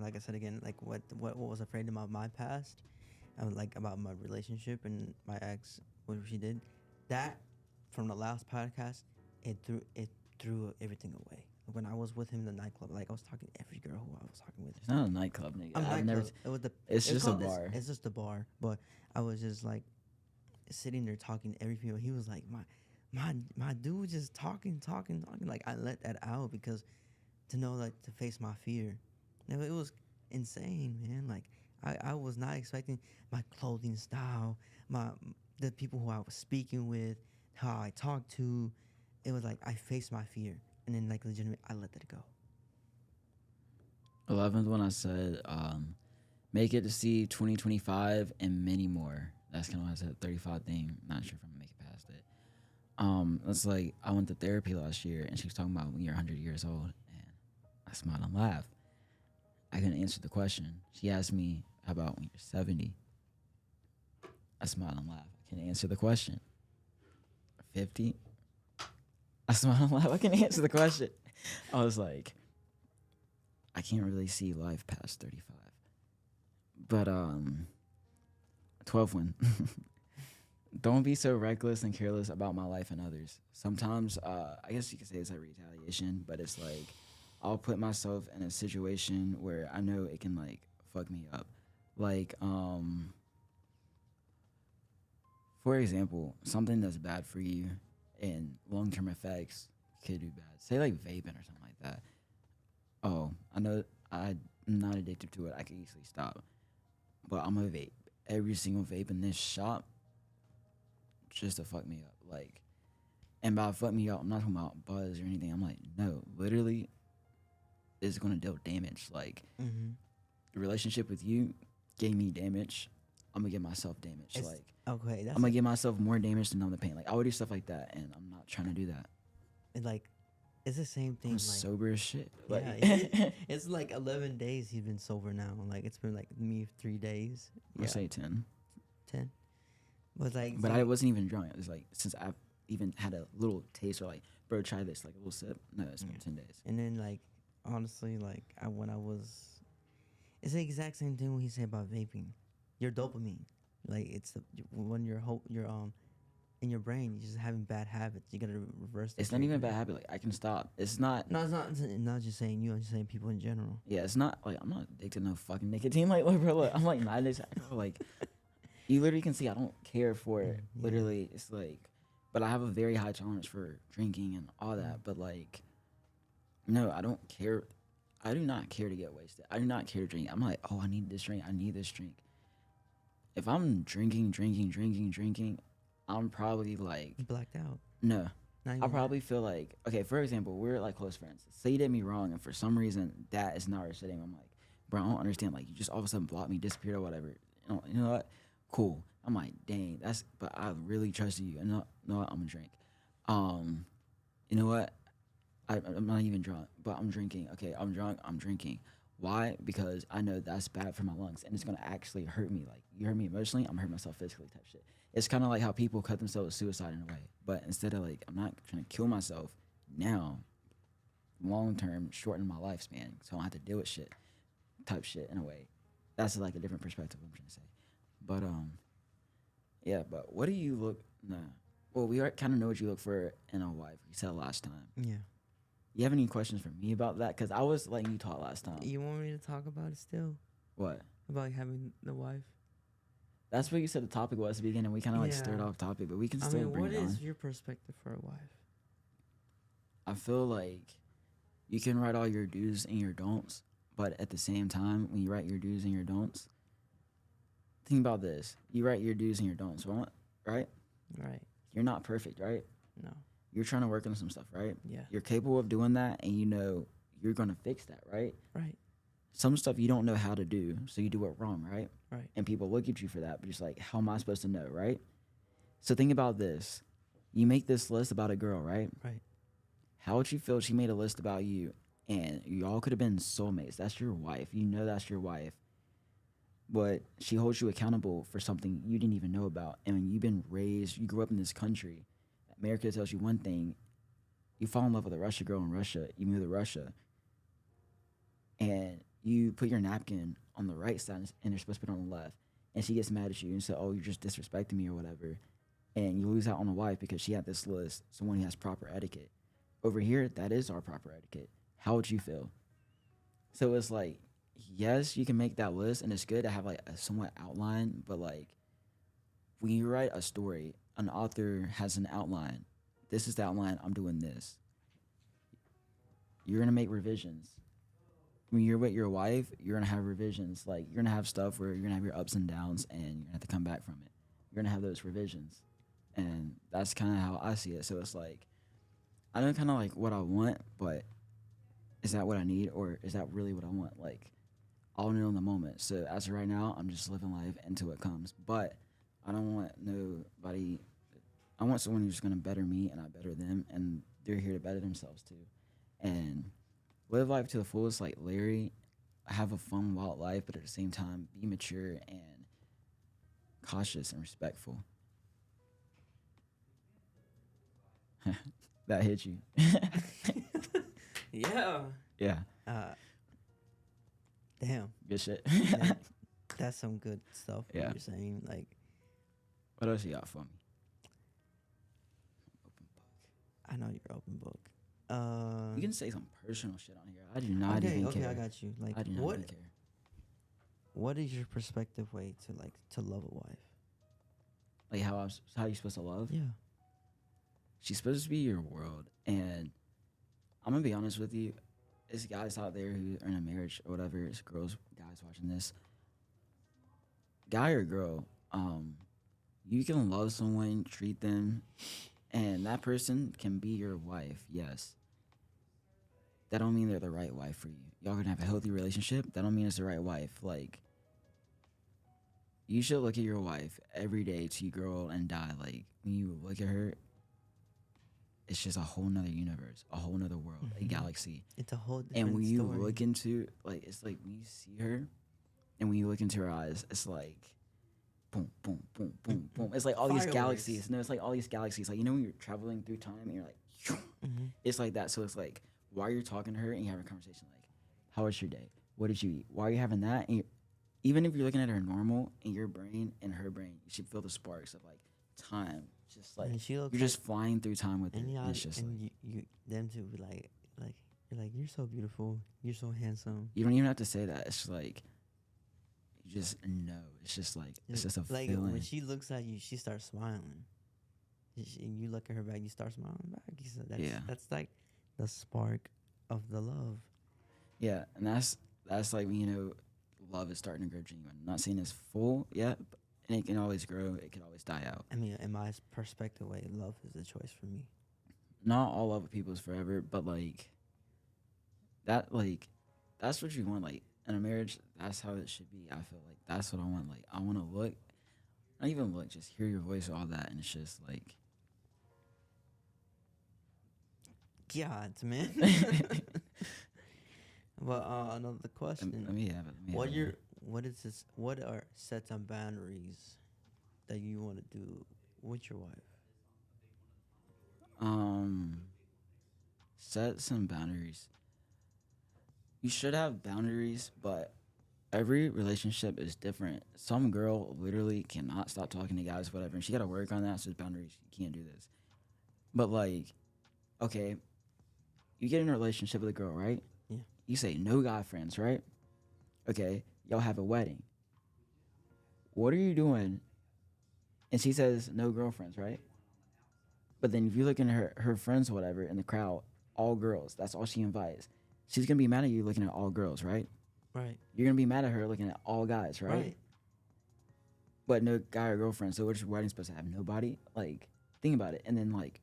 like I said again, like what was afraid about my past, and like about my relationship and my ex, what she did, that from the last podcast, it threw everything away. When I was with him in the nightclub, like I was talking to every girl who I was talking with. It's not a nightclub, nigga. I've never. It's just a bar. It's just a bar. But I was just like sitting there talking to every female. He was like, my dude was just talking. Like I let that out because to know, like, to face my fear. It was insane, man. Like I was not expecting my clothing style, the people who I was speaking with, how I talked to. It was like I faced my fear, and then like legitimately I let that go. 11th one, I said, make it to see 2025 and many more. That's kind of what I said. 35 thing. Not sure if I'm gonna make it past it. It's like I went to therapy last year, and she was talking about when you're 100 years old, and I smiled and laughed. I couldn't answer the question. She asked me, how about when you're 70? I smiled and laughed. I couldn't answer the question. 50? I smiled and laughed. I couldn't answer the question. I was like, I can't really see life past 35. But 12th one. Don't be so reckless and careless about my life and others. Sometimes, I guess you could say it's like retaliation, but it's like I'll put myself in a situation where I know it can like fuck me up. Like, for example, something that's bad for you and long-term effects could do bad. Say like vaping or something like that. Oh, I know I'm not addicted to it. I can easily stop. But I'm gonna vape every single vape in this shop just to fuck me up. Like, and by fuck me up, I'm not talking about buzz or anything. I'm like, no, literally, it's gonna deal damage. Like, the relationship with you gave me damage. I'm gonna give myself damage. Okay, I'm gonna give myself more damage to numb the pain. Like, I would do stuff like that, and I'm not trying to do that. And like, it's the same thing. I'm like, sober as shit. Like, yeah, it's like 11 days he's been sober now. Like, it's been like me 3 days. I'll say 10. 10. But like, But I wasn't even drunk. It was like, since I've even had a little taste, or like, bro, try this, like a little sip. No, it's been 10 days. And then like, honestly, like it's the exact same thing when he said about vaping. Your dopamine, like it's when you're in your brain, you're just having bad habits. You gotta reverse. It's not even a bad habit. Like, I can stop. It's not. No, it's not. It's not just saying you. I'm just saying people in general. Yeah, it's not like I'm not addicted to no fucking nicotine. Like, bro, look, I'm like not addicted. Like, you literally can see I don't care for it. Yeah. Literally, it's like, but I have a very high tolerance for drinking and all that. But like, no, I don't care. I do not care to get wasted. I do not care to drink. I'm like, oh, I need this drink. I need this drink. If I'm drinking, I'm probably like You blacked out. no. Not I even that. probably feel like, okay, for example, we're like close friends. Say you did me wrong, and for some reason that is not our setting. I'm like, bro, I don't understand. Like, you just all of a sudden blocked me, disappeared or whatever. You know what? Cool. I'm like, dang, but I really trusted you. And no, I'm gonna drink. Um, you know what? I'm not even drunk, but I'm drinking. Okay, I'm drunk. I'm drinking. Why? Because I know that's bad for my lungs, and it's gonna actually hurt me. Like, you hurt me emotionally, I'm gonna hurt myself physically. Type shit. It's kind of like how people cut themselves with suicide in a way, but instead of like, I'm not trying to kill myself now. Long term, shorten my lifespan, so I don't have to deal with shit. Type shit in a way. That's like a different perspective. I'm trying to say, but yeah. But what do you look? Nah. Well, we kind of know what you look for in a wife. You said last time. Yeah. You have any questions for me about that? Because I was letting you talk last time. You want me to talk about it still? What? About having the wife? That's what you said the topic was at the beginning. We kind of like stirred Yeah. off topic, but we can I still mean, bring what it on. is your perspective for a wife? I feel like you can write all your do's and your don'ts, but at the same time, when you write your do's and your don'ts, think about this. You write your do's and your don'ts, right? Right. You're not perfect, right? No. You're trying to work on some stuff, right? Yeah. You're capable of doing that, and you know you're going to fix that, right? Right. Some stuff you don't know how to do, so you do it wrong, right? Right. And people look at you for that, but just like, how am I supposed to know, right? So think about this. You make this list about a girl, right? Right. How would you feel if she made a list about you and you all could have been soulmates? That's your wife. You know that's your wife. But she holds you accountable for something you didn't even know about. And when you've been raised, you grew up in this country. America tells you one thing. You fall in love with a Russia girl in Russia. You move to Russia. And you put your napkin on the right side and you're supposed to put it on the left. And she gets mad at you and says, oh, you're just disrespecting me or whatever. And you lose out on a wife because she had this list, someone who has proper etiquette. Over here, that is our proper etiquette. How would you feel? So it's like, yes, you can make that list, and it's good to have like a somewhat outline, but like when you write a story, an author has an outline. This is the outline, I'm doing this. You're gonna make revisions. When you're with your wife, you're gonna have revisions. Like, you're gonna have stuff where you're gonna have your ups and downs, and you're gonna have to come back from it. You're gonna have those revisions. And that's kind of how I see it. So it's like, I know kind of like what I want, but is that what I need, or is that really what I want? Like, I'll know in the moment. So as of right now, I'm just living life until it comes. But I don't want nobody. I want someone who's gonna better me and I better them, and they're here to better themselves too. And live life to the fullest, like Larry. Have a fun, wild life, but at the same time, be mature and cautious and respectful. That hit you. Yeah. Yeah, Damn. good shit. That's some good stuff. Yeah. What you're saying, like, What else you got for me? I know you're open book. You can say some personal shit on here. I do not okay, even okay, care. I got you. Like, I do not what even care. what is your perspective way to love a wife? Like, how you supposed to love? Yeah. She's supposed to be your world. And I'm gonna be honest with you. There's guys out there who are in a marriage or whatever. It's girls, guys watching this. Guy or girl, you can love someone, treat them, and that person can be your wife. Yes. That don't mean they're the right wife for you. Y'all gonna have a healthy relationship. That don't mean it's the right wife. Like, you should look at your wife every day till you grow old and die. Like, when you look at her, it's just a whole nother universe, a whole nother world, a galaxy. It's a whole different And when you story. look into, like, it's like when you see her and when you look into her eyes, it's like boom, boom, boom, boom, boom. It's like all these Fireworks. galaxies. No, it's like all these galaxies. Like, you know when you're traveling through time and you're like, phew, it's like that. So it's like, while you're talking to her and you have a conversation, like, how was your day? What did you eat? Why are you having that? And even if you're looking at her normal, in your brain and her brain, you should feel the sparks of like time. Just like, And she looks you're just flying through time with it. and, And it's just like, you them two be like you're like, you're so beautiful, you're so handsome. you don't even have to say that. It's like, you just know. It's just like, it's just a like feeling. when she looks at you, she starts smiling. And you look at her back, you start smiling back. So that's like the spark of the love. Yeah, and that's like when, you know, love is starting to grow genuine. I'm not saying it's full yet, and it can always grow. It can always die out. I mean, in my perspective, way, love is the choice for me. not all love with people is forever, but that like that's what you want like in a marriage. That's how it should be. I feel like that's what I want. Like I want to look, not even look, just hear your voice, all that, and it's just like God, man. But another question. let me have it. Let me What have your it. what is this? What are sets and boundaries that you want to do with your wife? Um, set some boundaries. You should have boundaries, but every relationship is different. Some girl literally cannot stop talking to guys, whatever, and she got to work on that. So it's boundaries. You can't do this. But like, okay, you get in a relationship with a girl, right? Yeah. You say no guy friends, right? Okay, y'all have a wedding. What are you doing? And she says no girlfriends, right? But then if you look in her friends, whatever, in the crowd, all girls. That's all she invites. She's gonna be mad at you looking at all girls, right? Right. You're gonna be mad at her looking at all guys, right? Right. But no guy or girlfriend. So what's your wedding supposed to have? Nobody? Like, think about it. And then like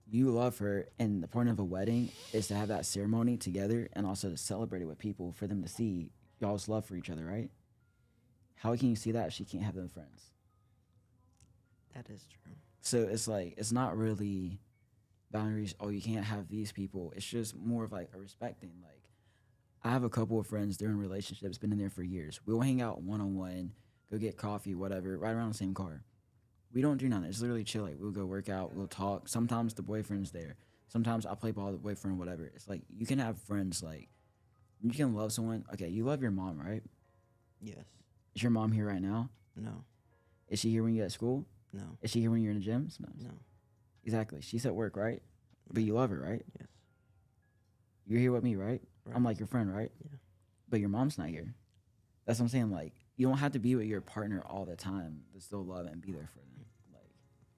you love her, and the point of a wedding is to have that ceremony together and also to celebrate it with people for them to see y'all's love for each other, right? How can you see that if she can't have them friends? That is true. So it's like it's not really boundaries. Oh, you can't have these people. It's just more of like a respecting. Like I have a couple of friends. They're in relationships, been in there for years. We'll hang out one on one, go get coffee, whatever, right around the same car. We don't do nothing. It's literally chill. Like we'll go work out, we'll talk. Sometimes the boyfriend's there. Sometimes I play ball with the boyfriend, whatever. It's like you can have friends. Like you can love someone. Okay, you love your mom, right? Yes. Is your mom here right now? No. Is she here when you're at school? No. Is she here when you're in the gym? Sometimes. No. Exactly. She's at work, right? But you love her, right? Yes. You're here with me, right? Right. I'm like your friend, right? Yeah. But your mom's not here. That's what I'm saying. Like, you don't have to be with your partner all the time to still love and be there for them. Like,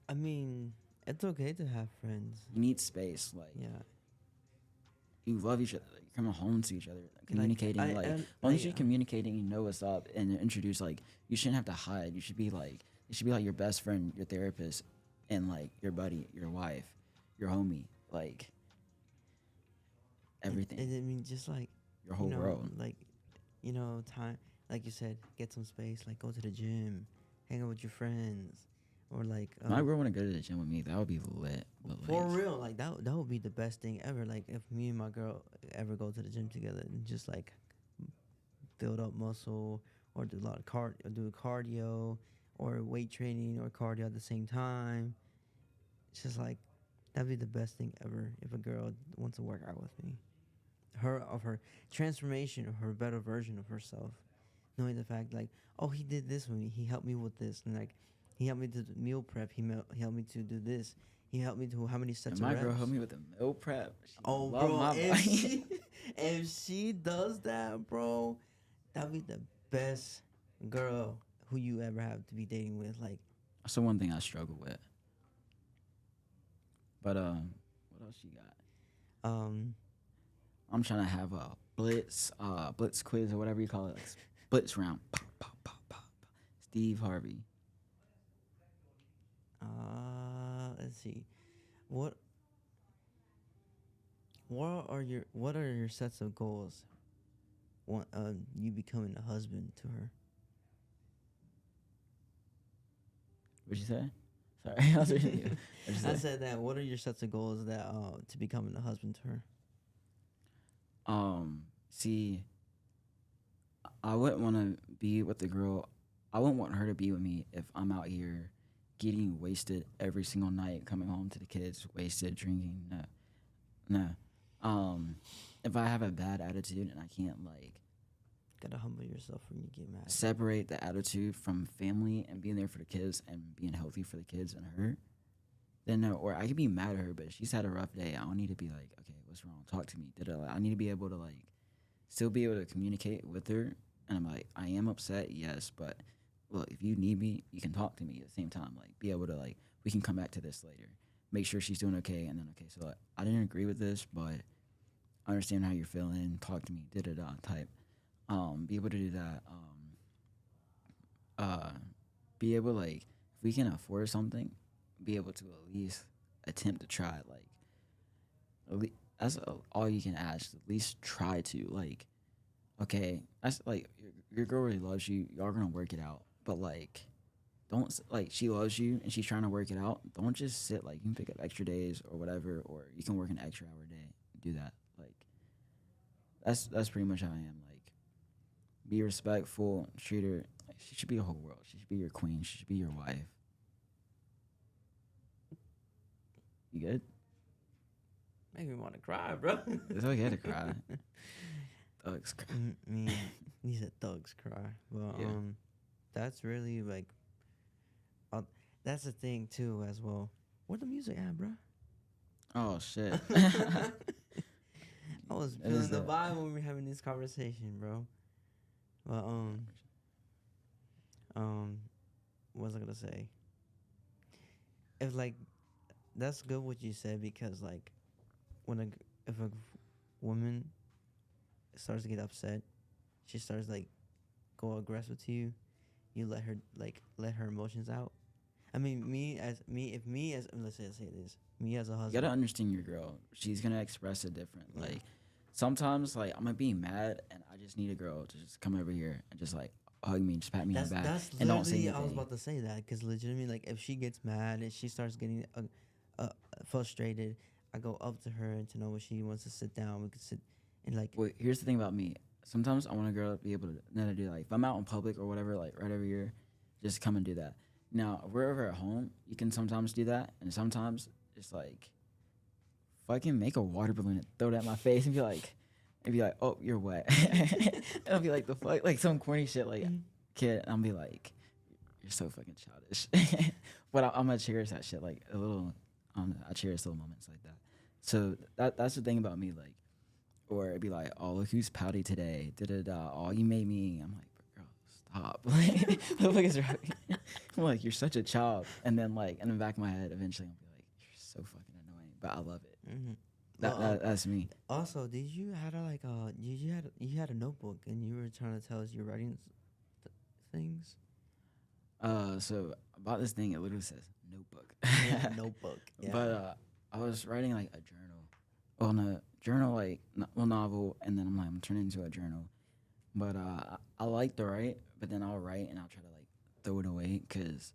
I mean, it's okay to have friends. you need space. Like, Yeah. you love each other. Like, you're coming home to each other. Communicating. I- Like, I- as long as I- you're communicating, you know what's up, and introduce. Like, you shouldn't have to hide. You should be like, you should be like your best friend, your therapist, and like your buddy, your wife, your homie. Like, everything. And I mean, just like Your whole world. like time, like you said, get some space, like go to the gym, hang out with your friends, or like My girl want to go to the gym with me. That would be lit. But for like, real, like that would be the best thing ever. Like if me and my girl ever go to the gym together and just like build up muscle or do a lot of cardio or weight training or cardio at the same time. It's just like that'd be the best thing ever if a girl wants to work out with me. Her transformation of her better version of herself, knowing the fact like, oh, he did this with me, he helped me with this, and like he helped me to do meal prep, he helped me to do this, he helped me to how many sets and of my reps. girl helped me with the meal prep. She Oh, love bro, my if body. she, if she does that, bro, that'd be the best girl who you ever have to be dating with. Like, That's the one thing I struggle with. But what else you got? um, I'm trying to have a blitz quiz or whatever you call it, like blitz round. Pop, pop, pop, pop, pop. Steve Harvey. let's see, what what are your sets of goals? You becoming a husband to her. What'd you say? Sorry, I was reading you. What'd you I say? said that. What are your sets of goals that to becoming a husband to her? See, I wouldn't want to be with the girl. I wouldn't want her to be with me if I'm out here getting wasted every single night, coming home to the kids wasted, drinking. No. If I have a bad attitude and I can't like Gotta humble yourself when you get mad. separate the attitude from family and being there for the kids and being healthy for the kids and her, then no. Or I could be mad at her, but if she's had a rough day, I don't need to be like, okay, what's wrong? Talk to me. I need to be able to like still be able to communicate with her. And I'm like, I am upset, yes, but look, if you need me, you can talk to me at the same time. Like, be able to like, we can come back to this later. Make sure she's doing okay, and then okay, so like, I didn't agree with this, but I understand how you're feeling. Talk to me, type. Be able to do that. Be able like if we can afford something, be able to at least attempt to try. Like, that's all you can ask. At least try to. Like, okay, that's like your girl really loves you. Y'all gonna work it out. But like, don't like she loves you and she's trying to work it out. Don't just sit. Like, you can pick up extra days or whatever, or you can work an extra hour a day. Do that. Like, that's pretty much how I am. Like, be respectful. Treat her. Like, she should be a whole world. She should be your queen. She should be your wife. You good? Make me want to cry, bro. It's okay to cry. Thugs cry. Me, he said thugs cry. Well, Yeah. that's really like, that's the thing too as well. Where the music at, bro? Oh shit. I was That feeling is the that. vibe when we were having this conversation, bro. But what was I gonna say? If like, that's good what you said because like, if a woman starts to get upset, she starts like go aggressive to you. You let her emotions out. I mean, let's say this, me as a You husband. gotta understand your girl. She's gonna express it different. Yeah. Like, sometimes like I'm gonna be mad and I just need a girl to just come over here and just like hug me, just pat me on the back, That's and don't say literally, anything. I was about to say that because legitimately, like, if she gets mad and she starts getting frustrated, I go up to her and to know when she wants to sit down, we could sit and like. Well, here's the thing about me. Sometimes I want a girl to be able to do like if I'm out in public or whatever, like right over here, just come and do that. Now if we're over at home, you can sometimes do that, and sometimes it's like fucking make a water balloon and throw it at my face and be like, oh, you're wet. And I'll be like, the fuck, like some corny shit, like kid. I'll be like, you're so fucking childish. But I'm gonna cherish that shit, like a little. I cherish little moments like that. So that's the thing about me, like, or it'd be like, oh, look who's pouty today. Da da da. Oh, you made me. I'm like, girl, stop. Like, what the fuck is wrong? I'm like, you're such a child. And then like in the back of my head, eventually I'll be like, you're so fucking annoying, but I love it. Mm-hmm. That's me. Also, did you had a like you had a notebook and you were trying to tell us you're writing things? So about this thing, it literally says notebook. Yeah, notebook. Yeah. But I was writing like a journal, on a journal like novel, and then I'm like I'm turning it into a journal. But I like to write, but then I'll write and I'll try to like throw it away because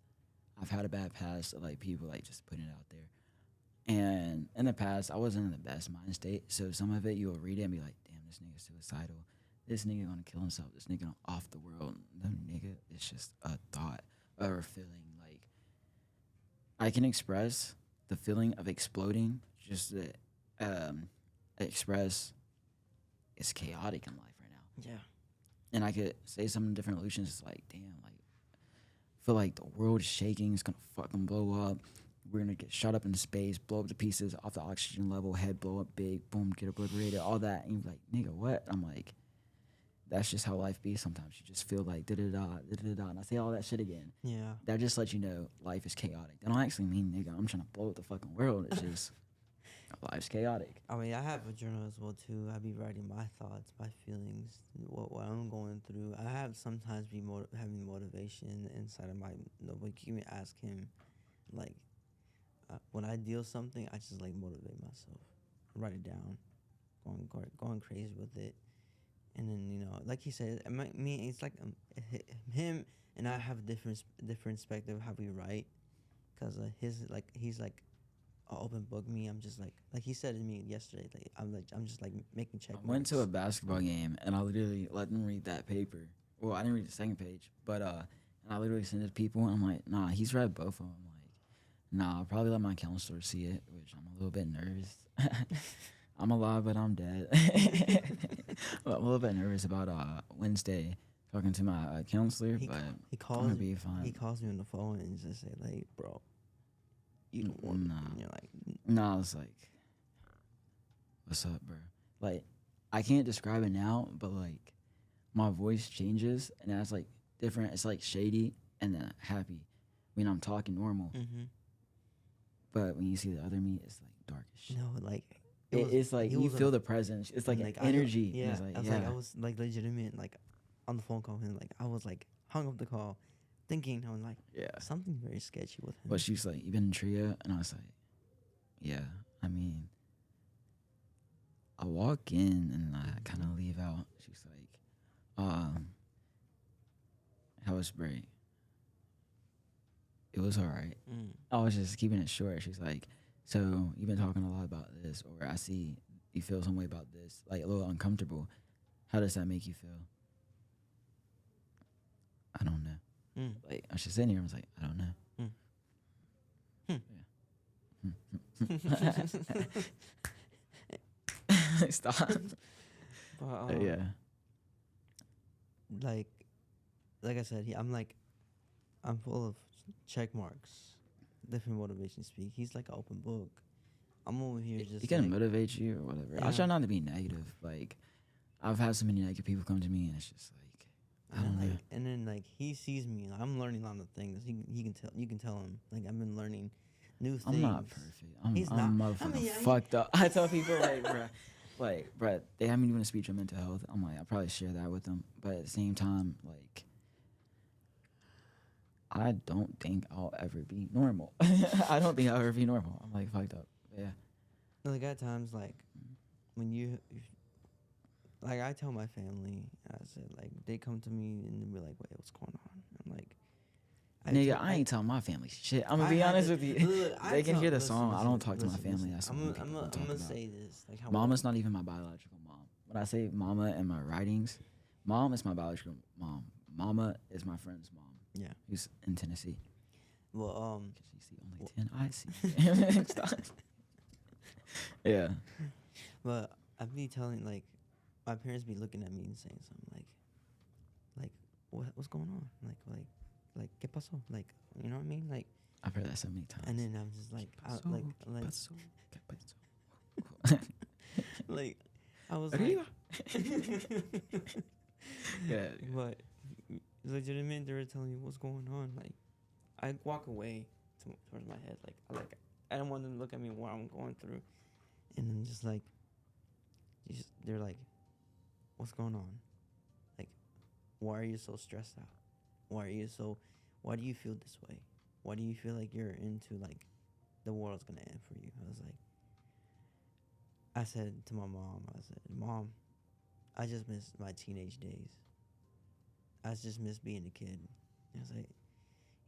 I've had a bad past of like people like just putting it out there. And in the past, I wasn't in the best mind state, so some of it you'll read it and be like, damn, this nigga's suicidal. This nigga gonna kill himself. This nigga off the world. No nigga, it's just a thought or a feeling. Like, I can express the feeling of exploding, just that express it's chaotic in life right now. Yeah. And I could say some different illusions. It's like, damn, like, I feel like the world is shaking. It's gonna fucking blow up. We're gonna get shot up into space, blow up to pieces off the oxygen level, head blow up big, boom, get obliterated, all that. And you're like, nigga, what? I'm like, that's just how life be sometimes. You just feel like da-da-da, da-da-da, and I say all that shit again. Yeah. That just lets you know life is chaotic. That don't actually mean, nigga, I'm trying to blow up the fucking world. It's just, life's chaotic. I mean, I have a journal as well too. I be writing my thoughts, my feelings, what I'm going through. I have sometimes be having motivation inside of my notebook. You can ask him, like, when I deal something, I just like motivate myself, write it down, going crazy with it, and then like he said, me, it's like him and I have a different perspective how we write, cause he's like an open book. Me, I'm just like he said to me yesterday, I'm just like making check. I went to a basketball game and I literally let them read that paper. Well, I didn't read the second page, but and I literally sent it to people and I'm like, nah, he's read both of them. Nah, I'll probably let my counselor see it, which I'm a little bit nervous. I'm alive, but I'm dead. I'm a little bit nervous about Wednesday talking to my counselor, but he calls I'm gonna be fine. He calls me on the phone and just say like, bro, you don't want Nah. and you're like, Nah, I was like, what's up, bro? Like, I can't describe it now, but like, my voice changes and that's like different. It's like shady and then happy. I mean, I'm talking normal. mm-hmm. But when you see the other me, it's like dark as shit. No, like It's like you feel the presence. It's like an energy. Yeah, It's like, I was like legitimate, like on the phone call with him. Like I was like hung up the call, thinking I'm like yeah. something very sketchy with him. But she was like, "You been in trio?" And I was like, Yeah, I mean, I walk in and I kind of leave out. She's like, how was break? It was all right. Mm. I was just keeping it short. She's like, so you've been talking a lot about this, or I see you feel some way about this, like a little uncomfortable. How does that make you feel? I don't know. Mm. Like I was just sitting here. I was like, I don't know. Yeah. Stop. But, Yeah. like I said, I'm full of check marks. Different motivation speak. He's like an open book. I'm over here just It can like, motivate you or whatever. I Yeah. try not to be negative. Like I've had so many negative people come to me, and it's just like I don't know. and then like he sees me. Like, I'm learning a lot of things. He can tell. You can tell him. Like I've been learning new things. I'm not perfect. I'm He's I'm not. motherfucking I mean, fucked up. I tell people bruh, they haven't even a speech on mental health. I'm like, I probably share that with them, but at the same time, like, I don't think I'll ever be normal. I don't think I'll ever be normal. I'm like fucked up. Yeah. Like at times, like when like I tell my family, I said like they come to me and they be like, "Wait, what's going on?" I'm like, Nigga, I ain't telling my family shit. I'm gonna be honest with you. They can hear the song. I don't talk to my family. That's what I'm people talk gonna about. say this. Like how Mama's not even my biological mom. When I say mama in my writings, mom is my biological mom. Mama is my friend's mom. Yeah. Who's in Tennessee. Well, Because she's the only 10 I see. Stop. Yeah. but I be telling like my parents be looking at me and saying something like what's going on? Like ¿qué pasó? Like you know what I mean? Like I've heard that so many times. and then I'm just like like I was like Yeah. but legitimate they were telling me what's going on. Like I walk away towards my head. I don't want them to look at me what I'm going through. And I'm just like they're like, what's going on? Like, why are you so stressed out? Why do you feel this way? Why do you feel like you're into like the world's gonna end for you? I said to my mom, Mom, I just miss my teenage days. I just miss being a kid. And I was like,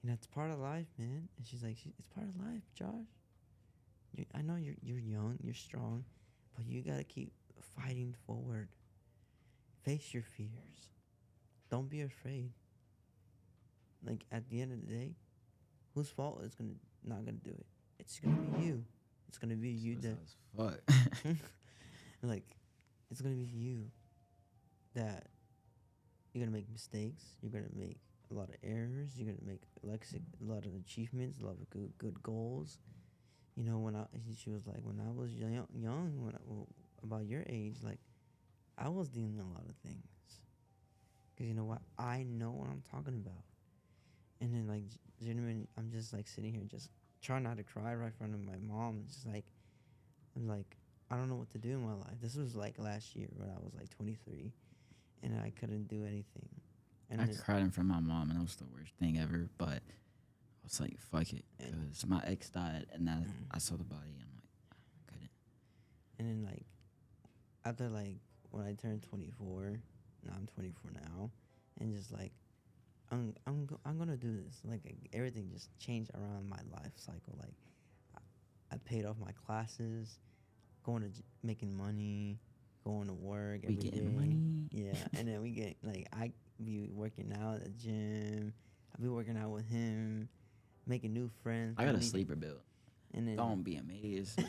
it's part of life, man. And she's like, it's part of life, Josh. I know you're young, you're strong, but you gotta keep fighting forward. Face your fears. Don't be afraid. Like at the end of the day, whose fault is not gonna do it? It's gonna be you. It's gonna be you that Fuck. like it's gonna be you that you're gonna make mistakes. You're gonna make a lot of errors. You're gonna make a lot of achievements, a lot of good goals. She was like, when I was young, about your age, like, I was dealing with a lot of things. Because you know what? I know what I'm talking about. And then, like, genuinely, I'm just, like, sitting here just trying not to cry right in front of my mom. It's just, like, I'm like, I don't know what to do in my life. This was, like, last year when I was, like, 23. And I couldn't do anything. And I cried in front of my mom, and it was the worst thing ever, but I was like, fuck it. Because my ex died, and I saw the body, and I'm like, I couldn't. And then, like, after, like, when I turned 24, now I'm 24 now, and just, like, I'm gonna do this. Like, everything just changed around my life cycle. Like, I paid off my classes, making money, going to work every day. Getting money. Yeah, and then we get, like, I be working out at the gym. I be working out with him, making new friends. I got a sleeper build. And then Don't be amazed.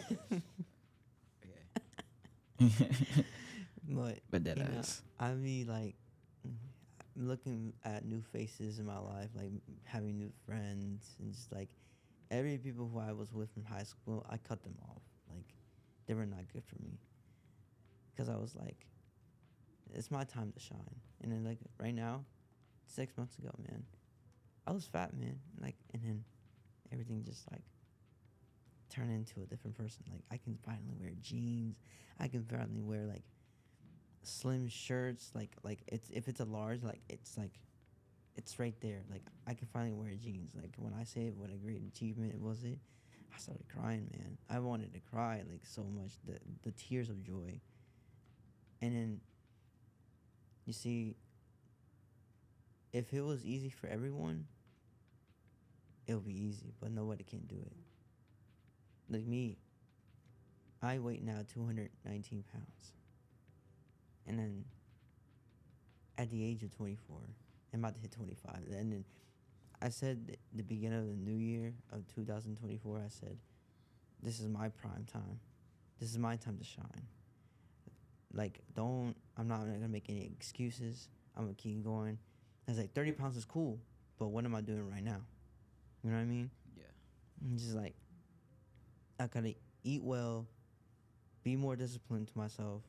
But dead ass. I be like looking at new faces in my life, like having new friends, and just like every people who I was with from high school, I cut them off. Like they were not good for me. Because I was like, it's my time to shine. And then like right now, 6 months ago, man, I was fat, man. Like, and then everything just like turned into a different person. Like I can finally wear jeans. I can finally wear like slim shirts. Like if it's a large, like it's right there. Like I can finally wear jeans. Like when I say what a great achievement was it, I started crying, man. I wanted to cry like so much, the tears of joy. And then you see, if it was easy for everyone, it'll be easy, but nobody can do it. Like me, I weigh now 219 pounds. And then at the age of 24, I'm about to hit 25. And then I said the beginning of the new year of 2024, I said, this is my prime time. This is my time to shine. Like, I'm not going to make any excuses. I'm going to keep going. I was like, 30 pounds is cool, but what am I doing right now? You know what I mean? Yeah. I'm just like, I got to eat well, be more disciplined to myself,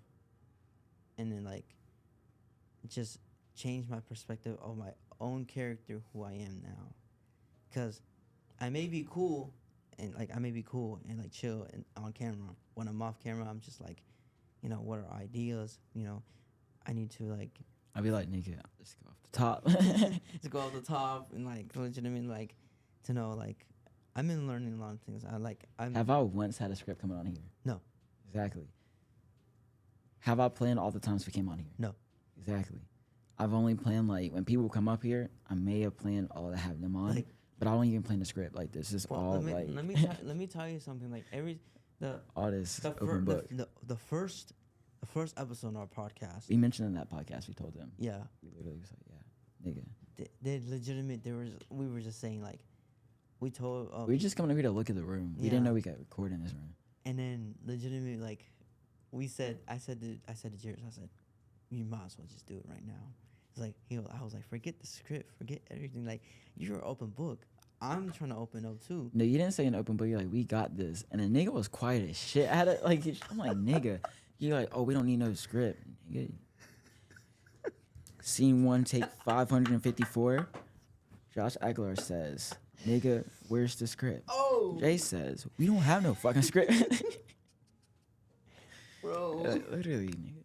and then, like, just change my perspective of my own character, who I am now. Because I may be cool and like chill and on camera. When I'm off camera, I'm just like, what are ideas? I need to like. I'd be like, nigga, let's go off the top. To go off the top and like legitimately like to know like I've been learning a lot of things. Have I once had a script coming on here? No. Exactly. Have I planned all the times we came on here? No. Exactly. I've only planned like when people come up here, I may have planned all to have them on, but I don't even plan the script. Like this is all like. Let me tell you something. Like all this open book. The first episode of our podcast. We mentioned in that podcast. We told them. Yeah. We literally was like, yeah, nigga. They legitimate. We were just saying like, we told. We were just coming over here to look at the room. We didn't know we could record in this room. And then legitimately like, I said to Jared, I said, you might as well just do it right now. It's like I was like, forget the script, forget everything. Like, you're an open book. I'm trying to open up too. No, you didn't say an open book. You're like, we got this. And the nigga was quiet as shit. I had to, like, I'm like, nigga. You're like, oh, we don't need no script. Nigga. Scene 1, take 554. Josh Aguilar says, nigga, where's the script? Oh. Jay says, we don't have no fucking script. Bro. Literally, nigga.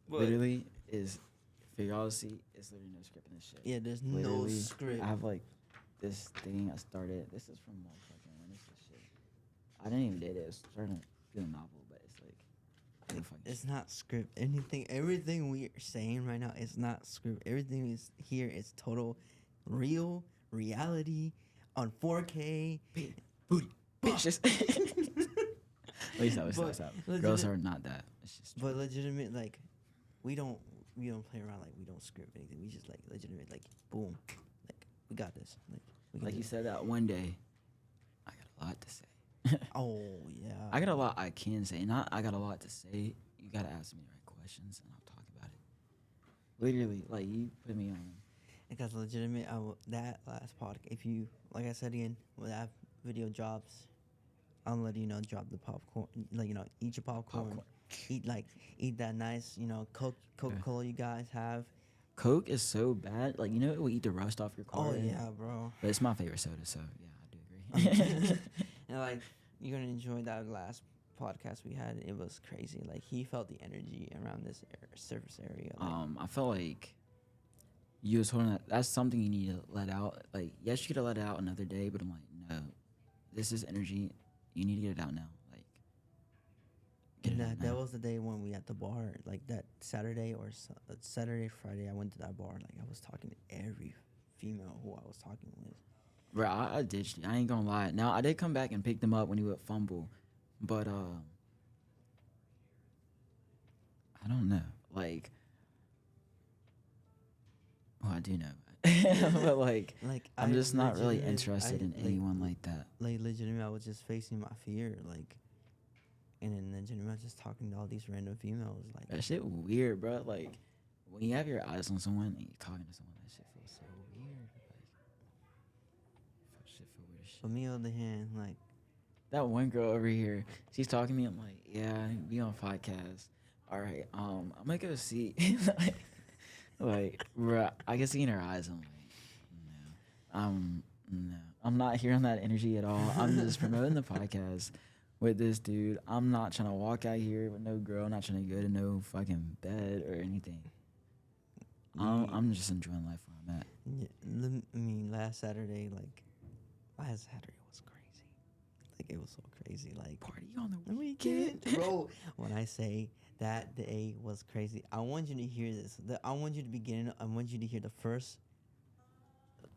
What? Literally is, for y'all to see, it's literally no script in this shit. Yeah, there's Literally, no script. I have like this thing I started. This is from like fucking when this is shit. I didn't even date it. It's starting to feel a novel, but it's like it's not script. Everything we are saying right now is not script. Everything is here is total real reality on 4K. Booty, bitches. At least that was stop. Girls are not that. It's just but legitimate, like, we don't play around, like, we don't script anything. We just like legitimate, like, boom, like, we got this. Like you said that one day. I got a lot to say. Oh yeah. I got a lot I can say. Not I got a lot to say. You gotta ask me the right questions and I'll talk about it. Literally, like you put me on. Because legitimate, that last podcast. If you, like I said again, when that video drops, I'll let you know. Drop the popcorn. Like, eat your popcorn. Eat that nice, Coca-Cola you guys have. Coke is so bad. Like, it will eat the rust off your car. Oh yeah, bro. But it's my favorite soda, so yeah, I do agree. And like, you're gonna enjoy that last podcast we had. It was crazy. Like, he felt the energy around this surface area. Like, I felt like you was holding that. That's something you need to let out. Like, yes, you could have let it out another day, but I'm like, no, this is energy. You need to get it out now. Like, and that was the day when we at the bar. Like, that Saturday Friday, I went to that bar. Like, I was talking to every female who I was talking with. Bro, I ditched it. I ain't gonna lie. Now, I did come back and pick them up when he would fumble, but I don't know. Like, I do know. But like I'm just not really interested in anyone like that. Like, legitimately, I was just facing my fear, like, and then legitimately, I was just talking to all these random females. Like, that shit weird, bro. Like, when you have your eyes on someone and you're talking to someone, that shit feels so weird. Like, shit feel weird as shit. But me on the other hand, like, that one girl over here, she's talking to me. I'm like, yeah, we on podcast. All right, I'm gonna go see. Like, bro, I can see in her eyes. I'm like, no, I'm not here on that energy at all. I'm just promoting the podcast with this dude. I'm not trying to walk out here with no girl. I'm not trying to go to no fucking bed or anything. I'm just enjoying life where I'm at. Yeah, last Saturday was crazy. it was so crazy. Like Party on the the weekend, bro. When I say that day was crazy, I want you to hear this. I want you to begin. I want you to hear the first.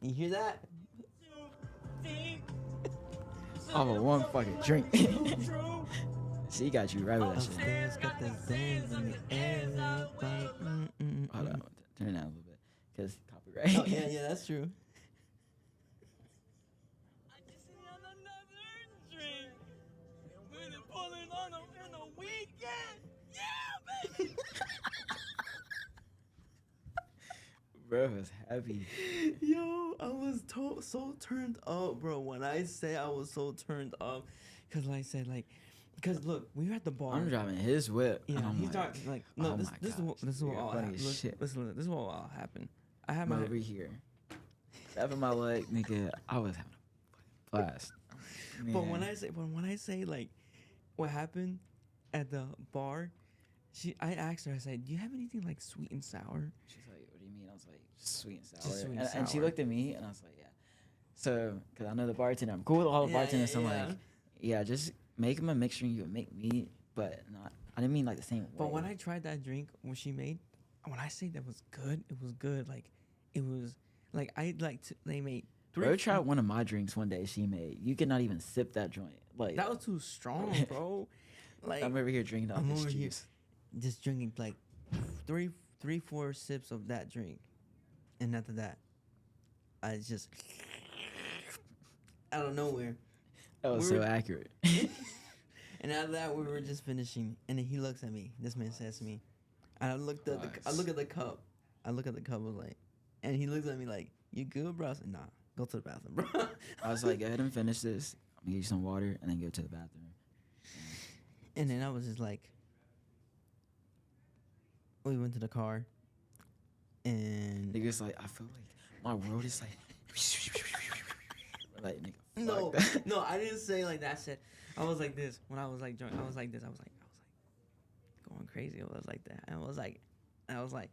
You hear that? Oh, one fucking drink. She got you right with that shit. Upstairs, got the bands in the air. Like, Hold on, turn it down a little bit, cause copyright. Oh yeah, that's true. Bro was happy. Yo, I was so turned up, bro. When I say I was so turned up, cause like I said, like, cause look, we were at the bar. I'm driving his whip. Yeah, and I'm he's driving like no. oh this my this is what gosh, this is what you're all funny happened. as shit. Listen, this is what all happened. I had I'm my over here, tapping my leg, nigga. I was having a blast. but Man. when I say like what happened at the bar, I asked her. I said, "Do you have anything like sweet and sour?" She's like, "What do you mean?" I was like, "Sweet and sour." Just sweet And she sour. looked at me, and I was like, "Yeah." So, cause I know the bartender, I'm cool with all the bartenders. So I'm like, "Yeah, just make him a mixture, and you would make me, but not." I didn't mean like the same way. But when I tried that drink, what she made, when I say that was good, it was good. Like, it was like they made Bro tried one of my drinks one day she made. You could not even sip that joint. Like That was too strong, bro. Like I'm over here drinking all I'm this over here juice. just drinking like three, 4 sips of that drink, and after that, I just out of nowhere. That was we so were- accurate. And after that, we were just finishing, and then he looks at me. This man says to me, and I look at the cup. I look at the cup. I was like, and he looks at me like, "You good, bro?" I said, "Nah, go to the bathroom, bro." I was like, go ahead and finish this. I'm gonna get you some water and then go to the bathroom. And then I was just like, we went to the car, and Niggas like, I feel like my world is like, like nigga. no, fuck that. no, I didn't say like that. I said I was like this when I was like drunk. I was like this. I was like going crazy. I was like that. I was like,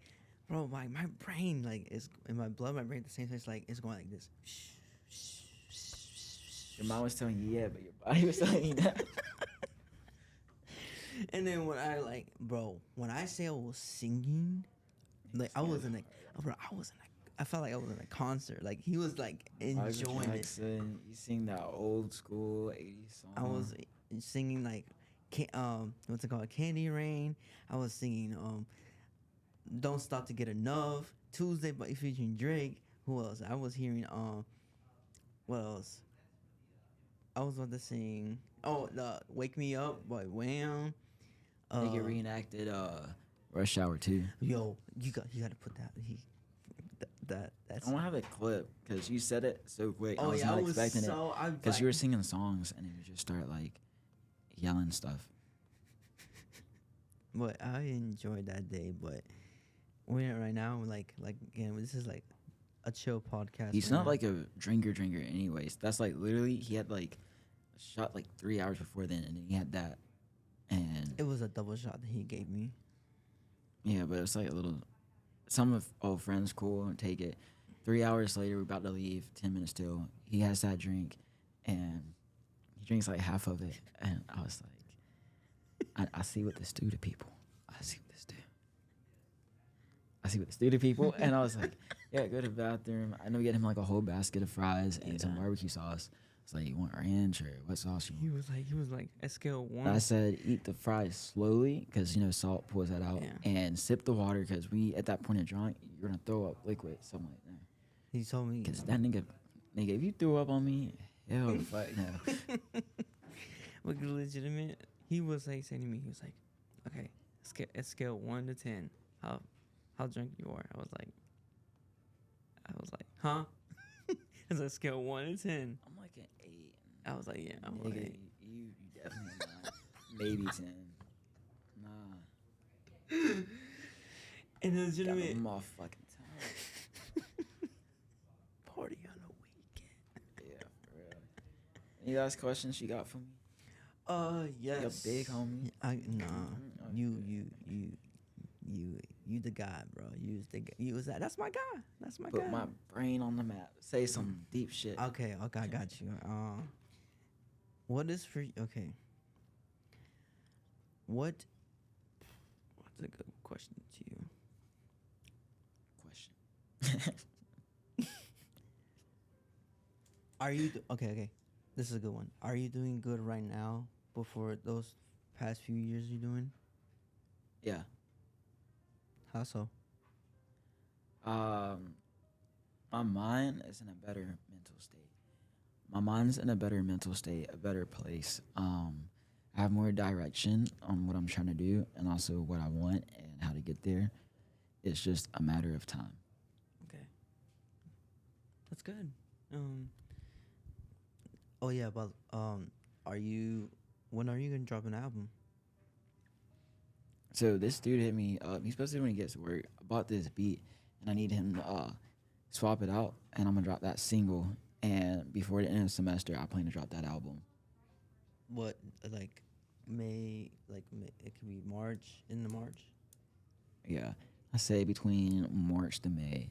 bro, my brain like is in my blood, my brain at the same time. It's like it's going like this. Your mind was telling you yeah, but your body was telling you that. And then when I like, bro, when I say I was singing, like I was in a, bro, I felt like I was in a concert. Like he was like enjoying it. Jackson, you sing that old school 80s song. I was singing like, what's it called, Candy Rain. I was singing Don't Stop to Get Enough, Tuesday by featuring Drake. Who else? I was hearing what else? I was about to sing the Wake Me Up by Wham. Nigga reenacted Rush Hour 2. Yo, you got to put that. That's. I want to have a clip because you said it so quick. I Oh was yeah, not I was expecting so. it because you were singing songs and you just start like yelling stuff. But I enjoyed that day. But we're right now, like again, this is like a chill podcast. He's right not now. like a drinker anyways. That's like literally he had like a shot like 3 hours before then, and then he had that, and It was a double shot that he gave me. yeah, but it's like a little. Some of old friends cool and take it. 3 hours later, we're about to leave. 10 minutes till he has that drink, and he drinks like half of it, and I was like, I see what this do to people. I see what this do to people, and I was like, yeah, go to the bathroom. I know we get him like a whole basket of fries and some barbecue sauce. It's like, you want ranch or what sauce you want? He was like at scale 1. I said, eat the fries slowly because, salt pulls that out. Yeah. And sip the water because at that point of drunk, you're going to throw up liquid, something like that. He told me. Because that nigga, if you threw up on me, hell the fuck no. But legitimate, he was like saying to me, he was like, okay, at scale 1 to 10, how drunk you are. I was like, huh? It's a scale 1 to 10. I'm like an 8. I was like, yeah, I'm Nigga, like, you definitely not. Maybe 10. Nah. and Got legitimate my fucking time. party on the weekend. Yeah, for real. Any last questions you got for me? Yes. You're big homie. Nah. Okay. You the guy, bro. You was that. That's my guy. That's my Put guy. my brain on the map. Say some deep shit. Okay, I got you. What is for okay? What What's a good question to you? Question. Are you okay? Okay, this is a good one. Are you doing good right now? Before those past few years, you're doing Yeah. how so? Um, my mind is in a better mental state. My mind's in a better mental state, a better place. I have more direction on what I'm trying to do and also what I want and how to get there. It's just a matter of time. Okay, that's good. Um. Oh yeah, but are you? When are you gonna drop an album? So this dude hit me up. He's supposed to when he gets to work. I bought this beat and I need him to swap it out and I'm gonna drop that single. And before the end of the semester, I plan to drop that album. What like May? Like May, it could be March in the March. Yeah, I say between March to May.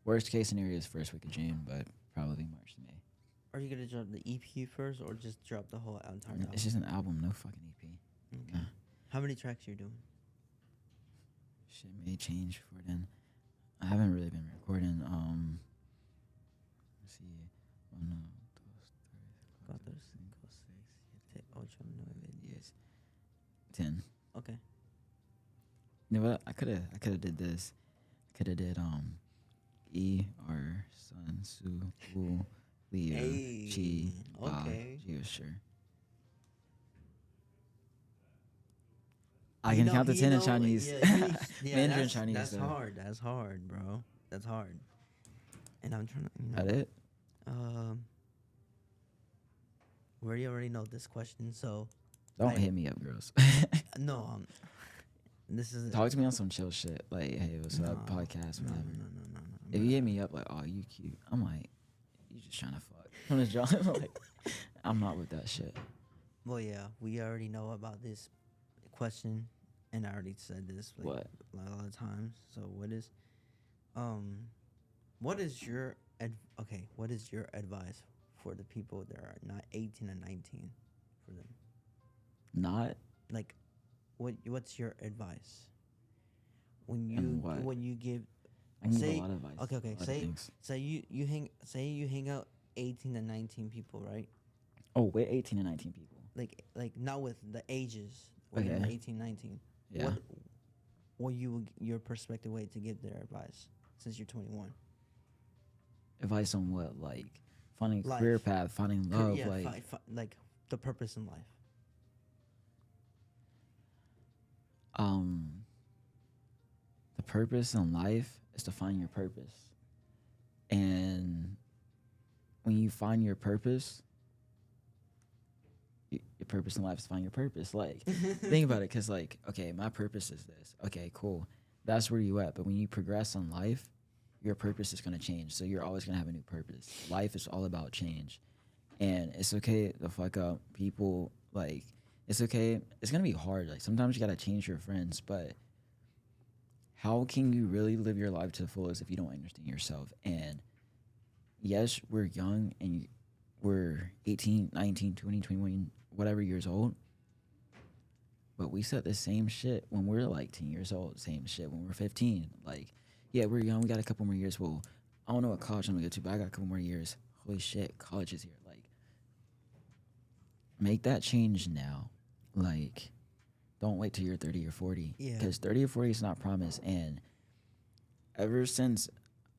Worst case scenario is first week of June, but probably March to May. Are you gonna drop the EP first, or just drop the whole entire album? It's just an album, no fucking EP. Okay. Nah. How many tracks you're doing? Shit may change before then. I haven't really been recording. Let's see, 1, 2, 3, 4, 5, 6, 8, 9. yes, 10. Okay. You know what? I could have did this. I could have did E or Sun Su Wu Leo Hey, Chi Ba okay. Geo sure. I can count to 10 in Chinese. Mandarin Chinese. That's though. hard. That's hard, bro. That's hard. And I'm trying to, That it? we already know this question, so Don't hit me up, girls. no. This is Talk to me on some chill shit. Like, hey, what's up? Podcast, No, whatever. no. If you hit me up like, oh, you cute, I'm like, you just trying to fuck. I'm just drawing. Like, I'm not with that shit. Well, yeah, we already know about this question, and I already said this like, What? a lot of times. So what is your what is your advice for the people that are not 18 and 19 for them? Not? Like, what's your advice when And what? you give? I can give Say- a lot of advice. Okay, a lot of say things. you hang out 18 and 19 people, right? Oh, wait, 18 and 19 people. Like not with the ages when you're Okay. 18, 19. Yeah. What your perspective way to give their advice since you're 21? Advice on what? Like, finding a Life. career path, finding love. Yeah, like, like the purpose in life. The purpose in life is to find your purpose. And when you find your purpose, your purpose in life is to find your purpose. Like, think about it, because, like, okay, my purpose is this. Okay, cool. That's where you at. But when you progress in life, your purpose is going to change. So you're always going to have a new purpose. Life is all about change. And it's okay to fuck up people. Like, it's okay. It's going to be hard. Like, sometimes you got to change your friends. But how can you really live your life to the fullest if you don't understand yourself? And yes, we're young and we're 18, 19, 20, 21, whatever years old. But we said the same shit when we're like 10 years old. Same shit when we're 15. Like, yeah, we're young. We got a couple more years. Well, I don't know what college I'm going to go to, but I got a couple more years. Holy shit, college is here. Like, make that change now. Like, don't wait till you're 30 or 40. Yeah. Because 30 or 40 is not promised. And ever since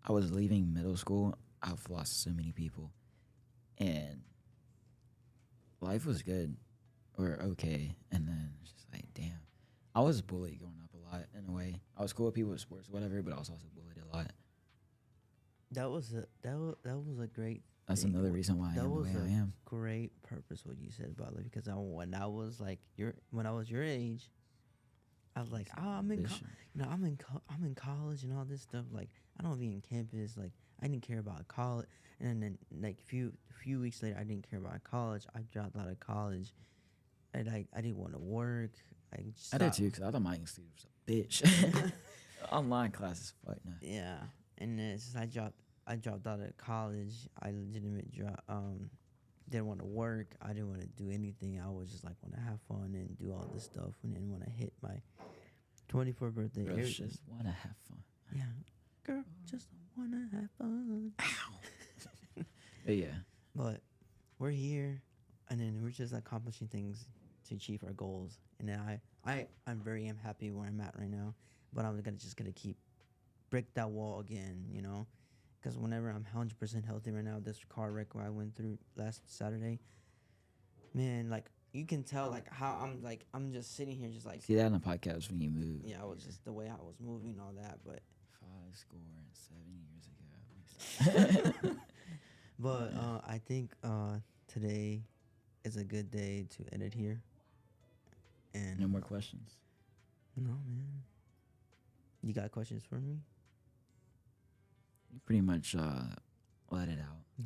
I was leaving middle school, I've lost so many people. And life was good or okay. And then it's just like, damn. I was bullied growing up a lot in a way. I was cool with people with sports, whatever, but I was also bullied a lot. That was a great. That's thing. another reason why I That am the was way a I am. great purpose what you said about it, because when I was like when I was your age, I was like, oh, I'm in college and all this stuff. Like, I don't be in campus. Like, I didn't care about college. And then like few weeks later, I didn't care about college. I dropped out of college, and I didn't want to work. I did too, because I thought my institute was a bitch. Online classes, fuck no. Yeah, and then since I dropped out of college, I didn't want to work. I didn't want to do anything. I was just like want to have fun and do all this stuff. And then when I hit my 24th birthday, Girl, it was just want to have fun. yeah, girl, just wanna have fun. But yeah. But we're here, and then we're just accomplishing things to achieve our goals. And then I'm very happy where I'm at right now. But I'm gonna keep break that wall again, you know, because whenever I'm 100% healthy right now, this car wreck where I went through last Saturday, man, like you can tell like how I'm just sitting here just like See that on the podcast when you move. yeah, I was just the way I was moving all that, but 7 years ago. but I think today is a good day to end it here. And No more questions. no, man, you got questions for me? You pretty much let it out. Yeah.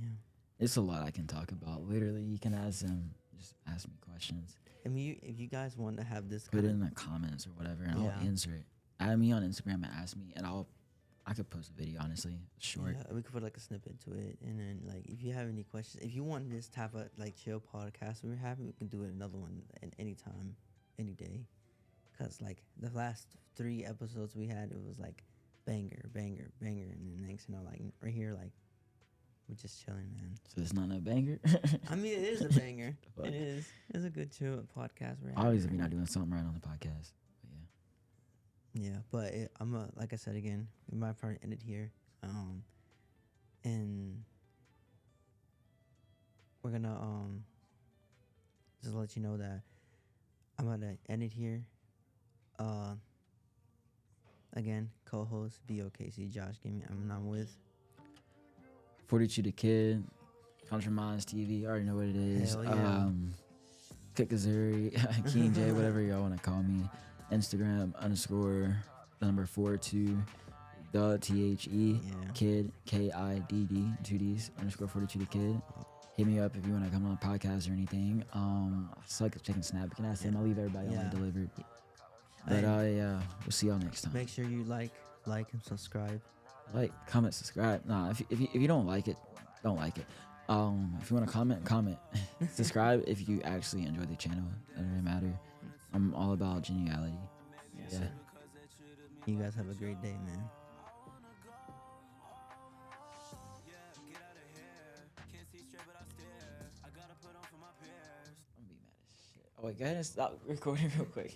It's a lot I can talk about. Literally, you can ask them. Just ask me questions. I mean, if you guys want to have this, Put it in the comments or whatever, and Yeah. I'll answer it. Add me on Instagram and ask me, and I could post a video. Honestly, short. yeah, we could put like a snippet to it, and then like if you have any questions, if you want this type of like chill podcast we're having, we can do another one at any time, any day. Cause like the last 3 episodes we had, it was like banger, banger, banger, and then next you know like right here like we're just chilling, man. So it's not no banger. I mean, it is a banger. It is. It's a good chill podcast. We're having Obviously, right we're not now. doing something right on the podcast. But yeah. Yeah, but like I said again, we might probably end it here. And we're gonna just let you know that I'm gonna end it here. Again, co-host BOKC Josh Gaming. I'm with 42 the Kid, Country Minds TV. You already know what it is. Hell yeah. Kikazuri, Keen J, whatever y'all want to call me. Instagram _42 the THE Yeah. Kid KIDD 2Ds _42 the Kid. Hit me up if you want to come on a podcast or anything. I suck at checking Snap. You can ask them. I'll leave everybody on Yeah. the delivered. But yeah, we'll see y'all next time. Make sure you like and subscribe. Like, comment, subscribe. Nah, if you don't like it, don't like it. If you want to comment. Subscribe if you actually enjoy the channel. It doesn't really matter. I'm all about geniality. Yes, Yeah. sir. You guys have a great day, man. I'm gonna be mad as shit. Oh wait, go ahead and stop recording real quick.